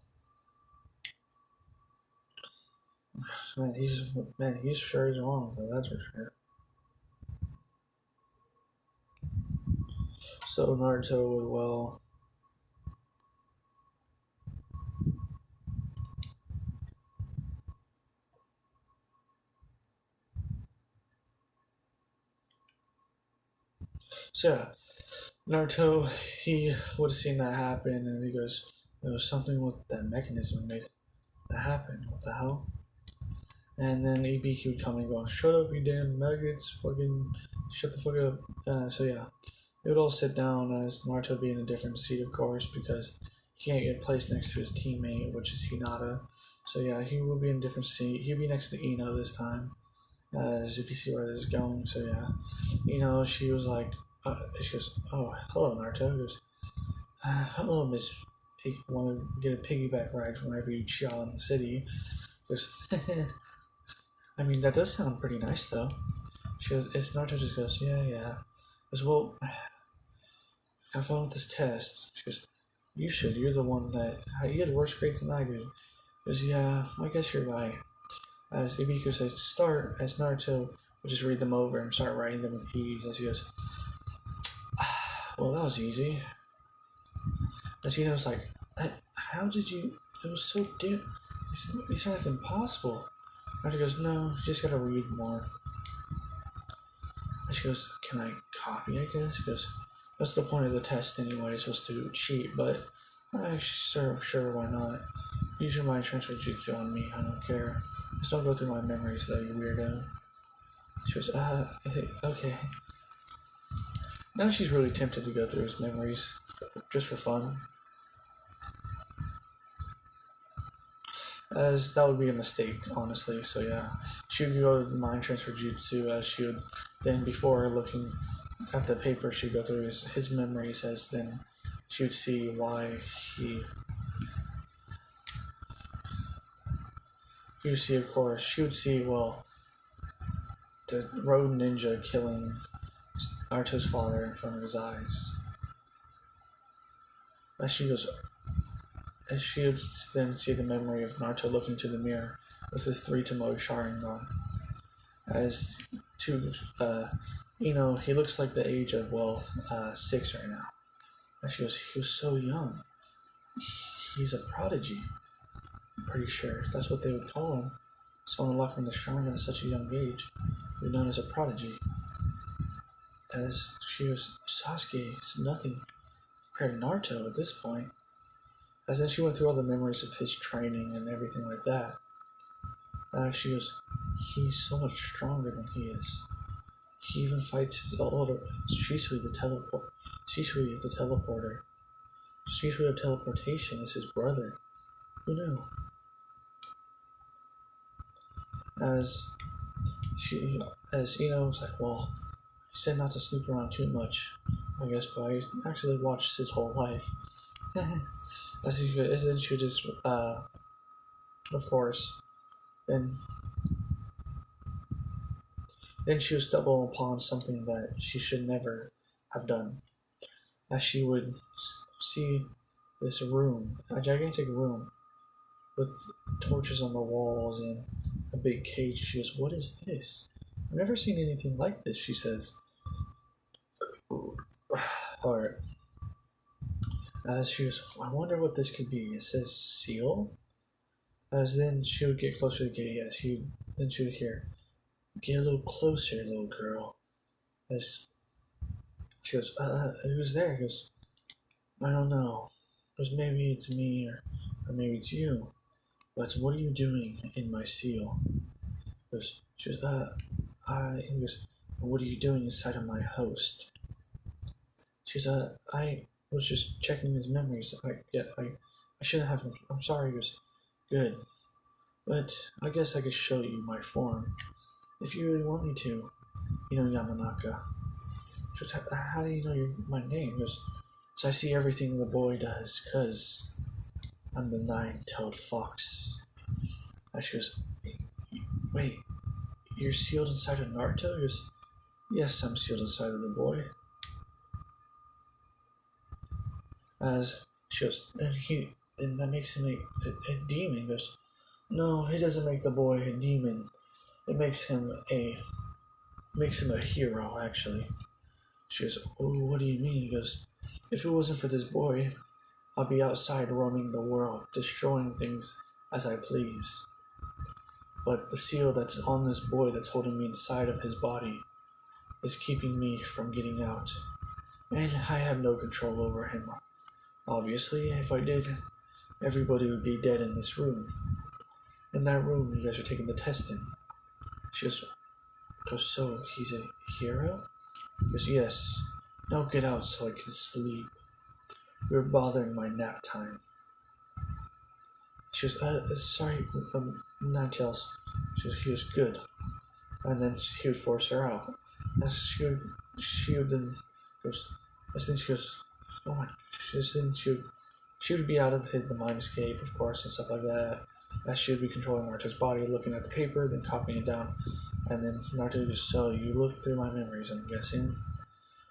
He's sure is wrong, though, that's for sure. So, Naruto would, well, so yeah, Naruto, he would have seen that happen, and he goes, there was something with that mechanism that made that happen. What the hell? And then Ibiki would come and go, shut up, you damn maggots, fucking shut the fuck up. So yeah, they would all sit down as Naruto would be in a different seat, of course, because he can't get placed next to his teammate, which is Hinata. So yeah, he will be in a different seat. He'll be next to Ino this time, as if you see where this is going. So yeah, she was like, she goes, oh, hello, Naruto. He goes, hello, Miss Pig. Want to get a piggyback ride from every child in the city? He goes, I mean, that does sound pretty nice, though. She goes, it's Naruto just goes, yeah. He goes, well, have fun with this test. She goes, you should. You're the one that, you had worse grades than I did. He goes, yeah, I guess you're right. As Ibiko says to start, as Naruto would just read them over and start writing them with ease, as he goes, well, that was easy. As he was like, how did you, it was so these are like impossible. Naruto goes, no, you just gotta read more. And she goes, can I copy, I guess? He goes, that's the point of the test anyway, it's supposed to cheat, but sure, why not? Use your mind transfer jutsu on me, I don't care. Just don't go through my memories though, you weirdo. She goes, okay. Now she's really tempted to go through his memories, just for fun. As that would be a mistake, honestly, so yeah. She would go to mind transfer jutsu, as she would then, before looking at the paper, she'd go through his memories, as then she would see why he would see, of course, she would see, well, the road ninja killing Naruto's father in front of his eyes. As she would then see the memory of Naruto looking to the mirror with his 3 Tomoe Sharingan. As to, he looks like the age of, 6 right now. And she goes, he was so young. He's a prodigy. I'm pretty sure that's what they would call him. Someone unlocking the Sharingan at such a young age would be known as a prodigy. As she goes, Sasuke is nothing compared to Naruto at this point. As then she went through all the memories of his training and everything like that. She goes, he's so much stronger than he is. He even fights the older Shisui the teleporter. Shisui of teleportation is his brother. Who knew? As was like, well, he said not to snoop around too much, I guess, but I actually watched his whole life. As then she just, of course, then she would stumble upon something that she should never have done. As she would see this room, a gigantic room, with torches on the walls and a big cage. She goes, what is this? I've never seen anything like this, she says. Alright. As she goes, I wonder what this could be. It says seal? As then she would get closer to the gate. Then she would hear, get a little closer, little girl. As she goes, who's there? He goes, I don't know. Because maybe it's me or maybe it's you. But what are you doing in my seal? She goes, he goes, what are you doing inside of my host? She goes, I was just checking his memories. I shouldn't have. I'm sorry. He goes, good. But I guess I could show you my form. If you really want me to, Yamanaka. Just how do you know my name? He goes, so I see everything the boy does, cause I'm the nine-tailed fox. And she goes, wait, you're sealed inside of Naruto? He goes, yes, I'm sealed inside of the boy. As she goes, then that makes him a demon. He goes, no, it doesn't make the boy a demon. It makes him a hero, actually. She goes, oh, what do you mean? He goes, if it wasn't for this boy, I'd be outside roaming the world, destroying things as I please. But the seal that's on this boy that's holding me inside of his body is keeping me from getting out. And I have no control over him. Obviously, if I did, everybody would be dead in this room. In that room, you guys are taking the test in. She goes, so he's a hero? He goes, yes. Now get out so I can sleep. You're bothering my nap time. She goes, sorry, Ninetales. He was good. And then he would force her out. And she would then goes, and then she goes, oh my, then she would be out of the mind escape, of course, and stuff like that. As she would be controlling Naruto's body, looking at the paper, then copying it down. And then Naruto goes, so you look through my memories, I'm guessing.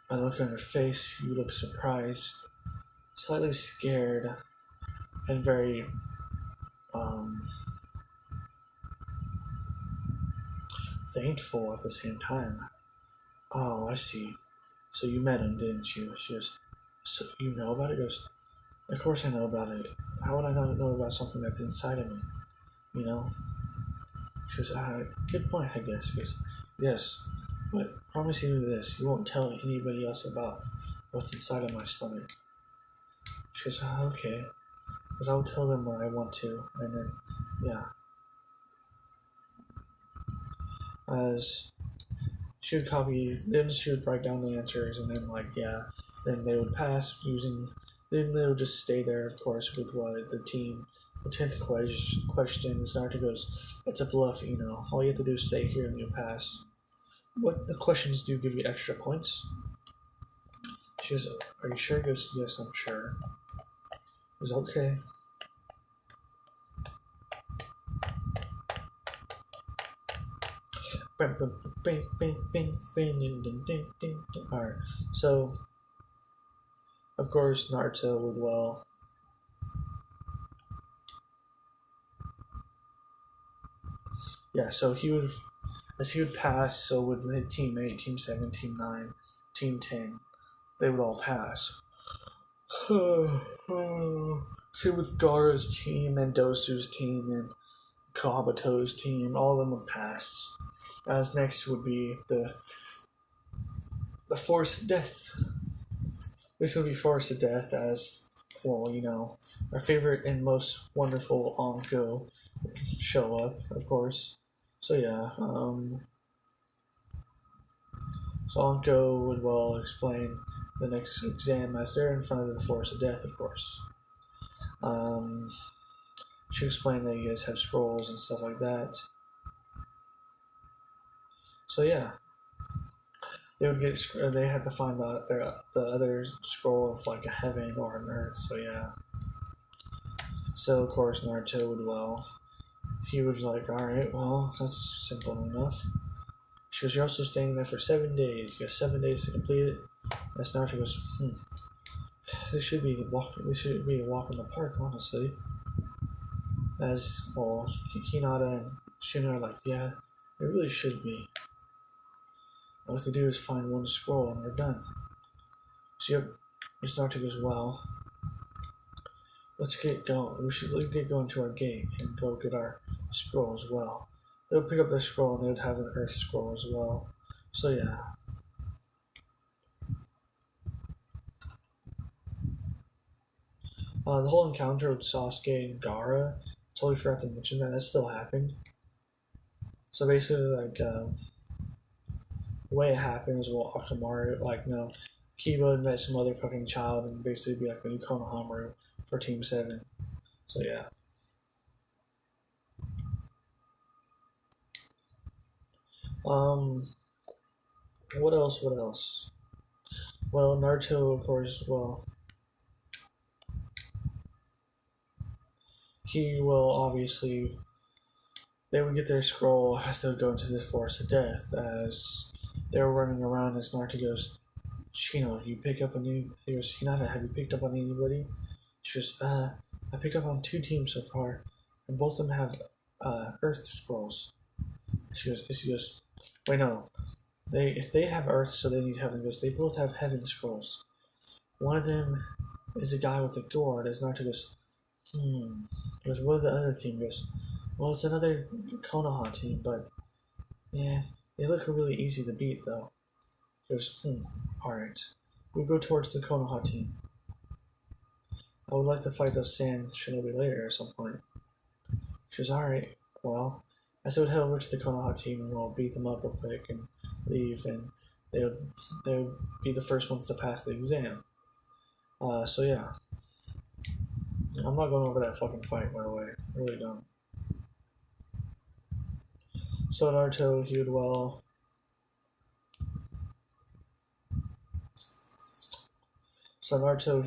I look on your face, you look surprised, slightly scared, and very, thankful at the same time. Oh, I see. So you met him, didn't you? She goes, so you know about it? He goes, of course I know about it. How would I not know about something that's inside of me? You know? She goes, good point, I guess. He goes, yes, but promise you this, you won't tell anybody else about what's inside of my stomach. She goes, okay. Because I'll tell them when I want to, and then, yeah. As she would copy, then she would write down the answers, and then, then they would pass then they would just stay there, of course, with the team. The 10th question, Naruto goes, it's a bluff, all you have to do is stay here and you'll pass. What the questions do give you extra points? She goes, are you sure? He goes, yes, I'm sure. He goes, okay. Alright, so of course Naruto would so as he would pass, so would the team 8, team 7, team 9, team 10, they would all pass. Same with Gaara's team and Dosu's team and Kabuto's team, all of them would pass. As next would be the Force of Death. This would be Force of Death as, well, our favorite and most wonderful Anko would show up, of course. So yeah, so Anko would, explain the next exam as they're in front of the Force of Death, of course. She explained that you guys have scrolls and stuff like that. So yeah, they had to find the other scroll of like a heaven or an earth. So yeah. So of course Naruto would he was like, all right, well that's simple enough. She goes, you're also staying there for 7 days. You got 7 days to complete it. As Naruto goes, this should be a walk in the park, honestly. As Hinata and Shino are like, yeah, it really should be. All we have to do is find one scroll and we're done. So yep, Miss Naruto goes, well, let's get going. We should get going to our gate and go get our scroll as well. They'll pick up their scroll and they would have an earth scroll as well. So yeah. The whole encounter with Sasuke and Gaara, totally forgot to mention that still happened. So basically, the way it happened was, Akamaru, Kiba had met some other fucking child and basically be like the new Konohamaru for Team 7. So yeah. What else? Well, Naruto, of course, well, he will obviously. They would get their scroll as they would go into the forest of death. As they were running around, as Naruto goes, Shino, you pick up any. He goes, Hinata, have you picked up on anybody? She goes, I picked up on 2 teams so far, and both of them have Earth scrolls. She goes, wait, no. If they have Earth, so they need Heaven. Goes, they both have Heaven scrolls. One of them is a guy with a gourd. As Naruto goes, He goes, what are the other team? He goes, well, it's another Konoha team, but yeah, they look really easy to beat though. He goes, alright. We'll go towards the Konoha team. I would like to fight those Sand Shinobi later at some point. She goes, alright, well, I said we'd head over to the Konoha team and we'll beat them up real quick and leave, and they would be the first ones to pass the exam. So yeah. I'm not going over that fucking fight, by the way. I really don't. So Naruto, he would well. So Naruto,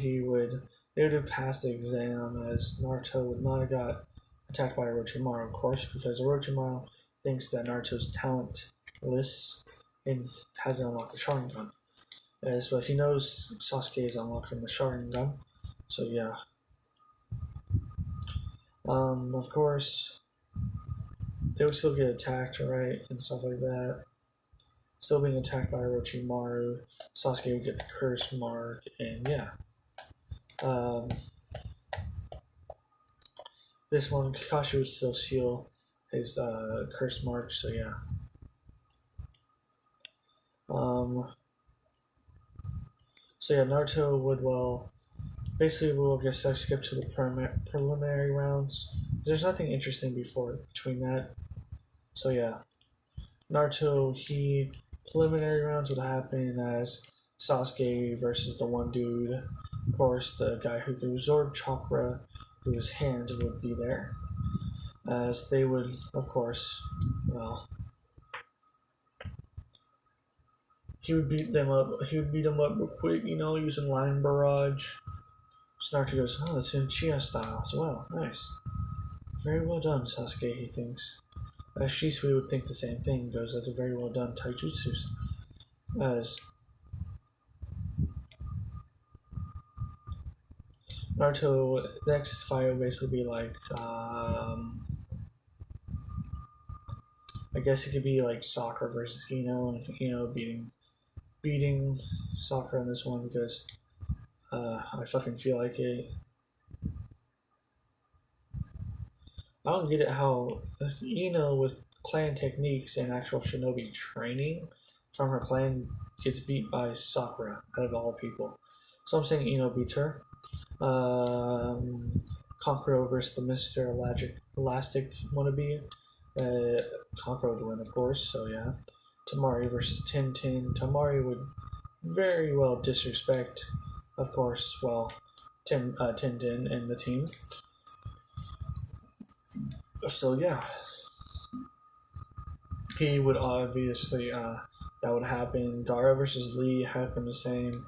they would have passed the exam, as Naruto would not have got attacked by Orochimaru, of course, because Orochimaru thinks that Naruto's talentless and hasn't unlocked the Sharingan. But he knows Sasuke is unlocking the Sharingan, so yeah. Of course, they would still get attacked, right, and stuff like that. Still being attacked by Orochimaru. Sasuke would get the curse mark, and yeah. This one, Kakashi would still seal his curse mark, so yeah. So yeah, Naruto would, well, basically we'll guess I skip to the preliminary rounds. There's nothing interesting between that. So yeah, Naruto, preliminary rounds would happen as Sasuke versus the one dude. Of course, the guy who could absorb chakra through his hand would be there. As they would, of course, well, he would beat them up. He would beat them up real quick, using line barrage. So Naruto goes, oh, that's Uchiha style as well. Nice. Very well done, Sasuke, he thinks. As Shisui would think the same thing, goes, that's a very well done taijutsu. As Naruto, next fight would basically be like, I guess it could be like Sakura versus Ino, beating Sakura in this one because I fucking feel like it. I don't get it how, with clan techniques and actual shinobi training from her clan gets beat by Sakura out of all people. So I'm saying Ino beats her. Kankuro versus the Mr. Elastic wannabe. Kankuro would win, of course, so yeah. Tamari versus Tintin. Tamari would very well disrespect, of course, well, Tintin and the team. So yeah, he would obviously, that would happen. Gaara versus Lee happened the same.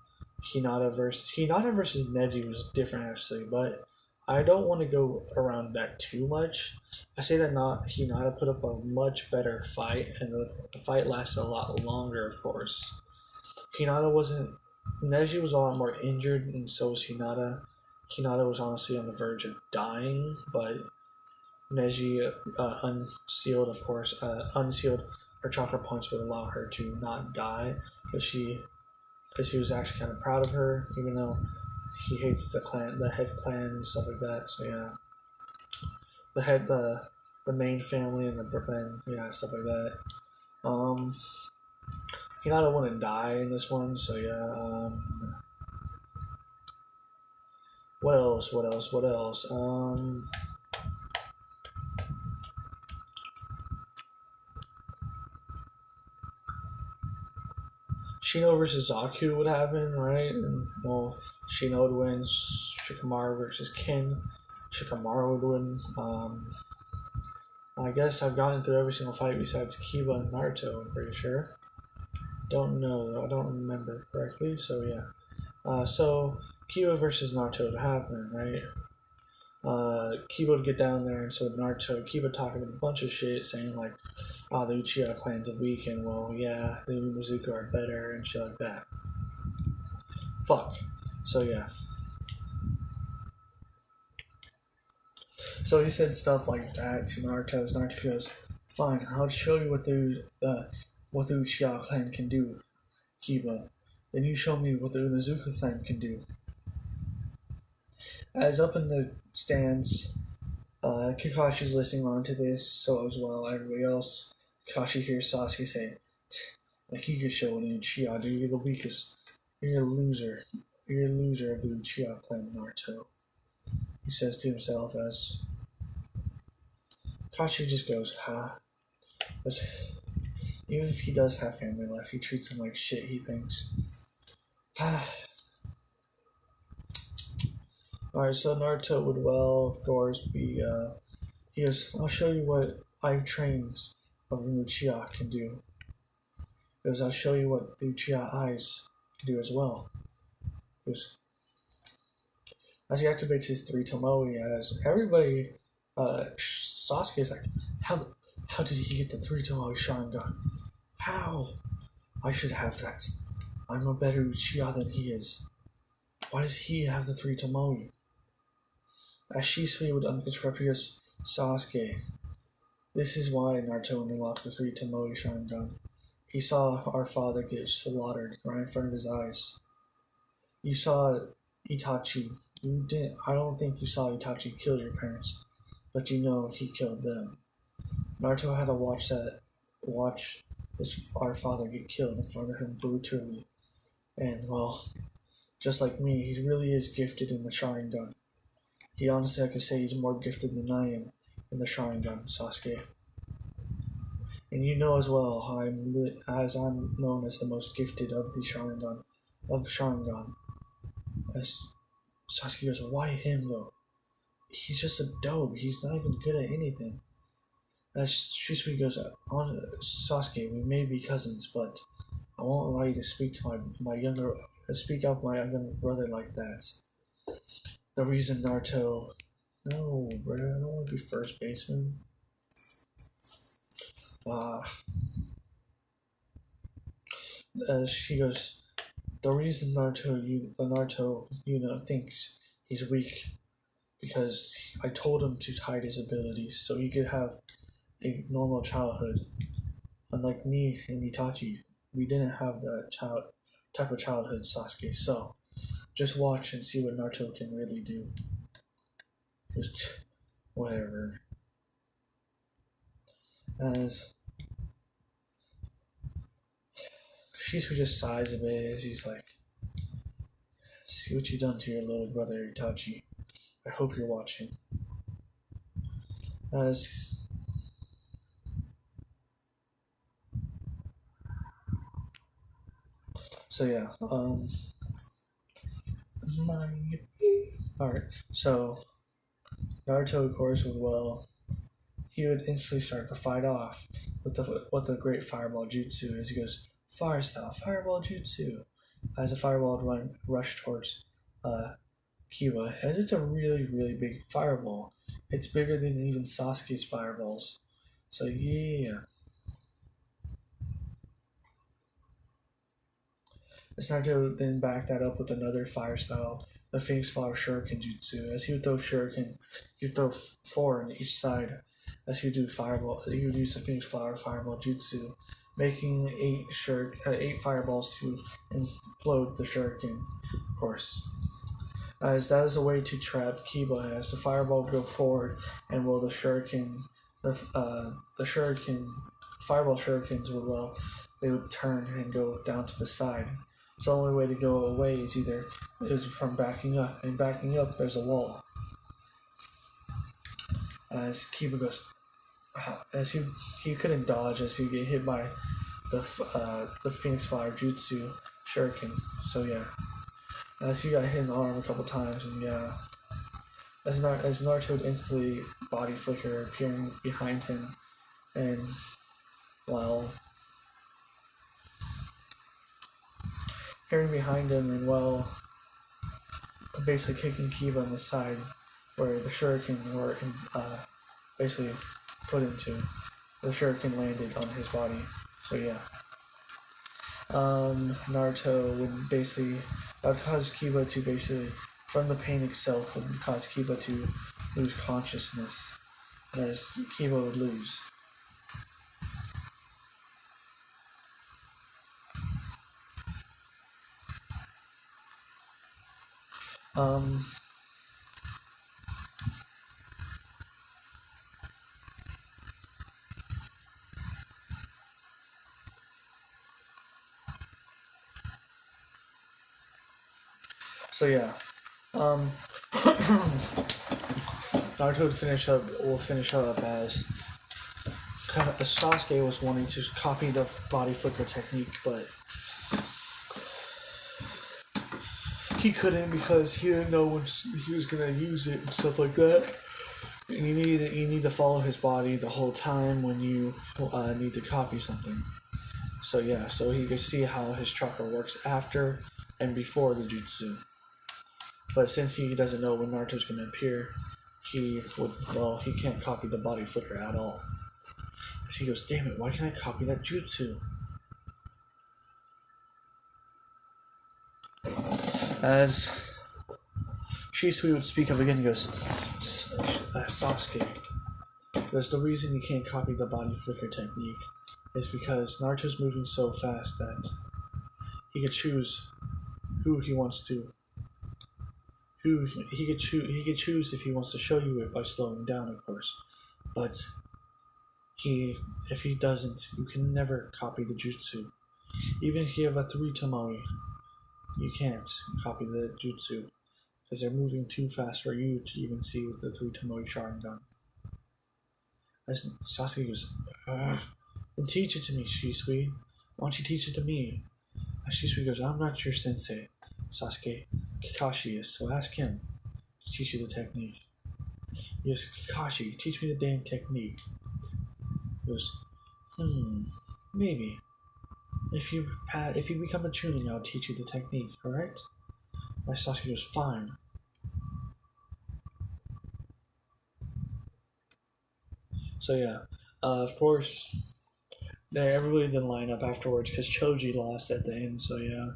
Hinata versus Neji was different actually, but I don't want to go around that too much. I say that Hinata put up a much better fight, and the fight lasted a lot longer, of course. Neji was a lot more injured, and so was Hinata. Hinata was honestly on the verge of dying, but Neji unsealed, of course. Unsealed her chakra punch would allow her to not die because he was actually kind of proud of her, even though he hates the head clan and stuff like that. So yeah, the main family and stuff like that. Hinata wouldn't die in this one, so yeah. What else? Shino versus Zaku would happen, right? And, well, Shino would win. Shikamaru versus Kin. Shikamaru would win. I guess I've gotten through every single fight besides Kiba and Naruto, I'm pretty sure. don't know. I don't remember correctly. So yeah. So Kiba versus Naruto would happen, right? Kiba would get down there, and so Naruto, Kiba talking a bunch of shit, saying like, "Oh, the Uchiha clan's are weak, and well, yeah, the Mizuka are better, and shit like that." Fuck. So yeah. So he said stuff like that to Naruto. Naruto goes, "Fine, I'll show you what the Uchiha clan can do, Kiba. Then you show me what the Uchiha clan can do." As up in the stands, Kakashi's listening on to this, so as well everybody else. Kakashi hears Sasuke say, "Like you could show an Uchiha, dude. You're the weakest. You're a loser. You're a loser of the Uchiha clan, Naruto." He says to himself as Kakashi just goes, "Huh." But even if he does have family left, he treats them like shit, he thinks. Alright, so Naruto would well, of course, be, he goes, "I'll show you what I've trained of the Uchiha can do." He goes, "I'll show you what the Uchiha eyes can do as well." He goes, as he activates his three Tomoe, as everybody, Sasuke is like, how did he get the three Tomoe Sharingan? How? I should have that. I'm a better Uchiha than he is. Why does he have the three Tomoe? As Shisui would uninterrupt, he goes, "Sasuke, this is why Naruto unlocked the three Tomoe Sharingan. He saw our father get slaughtered right in front of his eyes. You saw Itachi. You didn't. I don't think you saw Itachi kill your parents, but you know he killed them. Naruto had to watch our father get killed in front of him brutally. And well, just like me, he really is gifted in the Sharingan. He honestly, I could say he's more gifted than I am in the Sharingan, Sasuke. And you know as well, I'm known as the most gifted of the Sharingan. As Sasuke goes, why him though? He's just a dope. He's not even good at anything." As Shisui goes, "On Sasuke, we may be cousins, but I won't allow you to speak to speak up my younger brother like that." The reason Naruto, no, bro, I don't want to be first baseman. Uh, as she goes, the reason Naruto, thinks he's weak because I told him to hide his abilities so he could have a normal childhood. Unlike me and Itachi, we didn't have that type of childhood, Sasuke. So just watch and see what Naruto can really do. Just whatever. As Shisui just sighs a bit as he's like, "See what you done to your little brother Itachi. I hope you're watching." As so yeah, alright, so Naruto of course he would instantly start the fight off with the great fireball jutsu as he goes, "Fire style, fireball jutsu," as a fireball would rush towards Kiba, as it's a really, really big fireball. It's bigger than even Sasuke's fireballs. So yeah. It's time to then back that up with another fire style, the Phoenix Flower Shuriken Jutsu. As he would throw Shuriken, he would throw four on each side. As he would do fireball, he would use the Phoenix Flower Fireball Jutsu, making eight fireballs to implode the Shuriken, of course. As that is a way to trap Kiba, as the fireball would go forward, and will the Shuriken, fireball Shurikens they would turn and go down to the side. So the only way to go away is from backing up, and backing up there's a wall. As Kiba goes, as he couldn't dodge as he would get hit by the Phoenix Fire Jutsu Shuriken. So yeah, as he got hit in the arm a couple times, and yeah, as Naruto would instantly body flicker appearing behind him, and well, appearing behind him and basically kicking Kiba on the side where the shuriken were basically put into. The shuriken landed on his body. So yeah. Naruto would basically that would cause Kiba to basically from the pain itself would cause Kiba to lose consciousness. As Kiba would lose. Um so yeah. Naruto will finish up as Sasuke was wanting to copy the body flicker technique, but he couldn't because he didn't know when he was gonna use it and stuff like that. And you need to follow his body the whole time when you need to copy something. So yeah, so he can see how his chakra works after and before the jutsu. But since he doesn't know when Naruto's gonna appear, he can't copy the body flicker at all. So he goes, damn it, why can't I copy that jutsu? As Shisui would speak up again, he goes, Sasuke, there's the reason you can't copy the body flicker technique is because Naruto's moving so fast that he could choose who he wants to. He could choose if he wants to show you it by slowing down, of course. But if he doesn't, you can never copy the jutsu. Even if you have a 3 Tomoe, you can't copy the jutsu because they're moving too fast for you to even see with the 3 Tomoe Sharingan. As Sasuke goes, then teach it to me, Shisui. Why don't you teach it to me? As Shisui goes, I'm not your sensei, Sasuke. Kakashi is, so ask him to teach you the technique. He goes, Kakashi, teach me the damn technique. He goes, maybe. If you become a Chunin, I'll teach you the technique, alright? My Sasuke goes, fine. So yeah, of course, everybody didn't line up afterwards because Choji lost at the end. So yeah,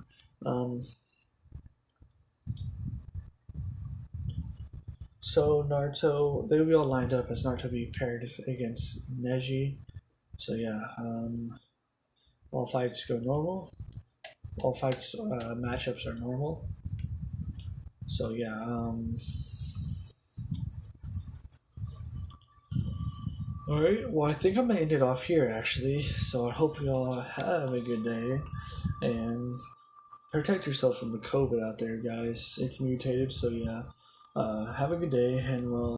so Naruto, they will be all lined up as Naruto be paired against Neji. So yeah, all fights go normal. All fights matchups are normal. So yeah, alright, well I think I'm gonna end it off here actually. So I hope you all have a good day and protect yourself from the COVID out there, guys. It's mutated, so yeah. Have a good day, and we'll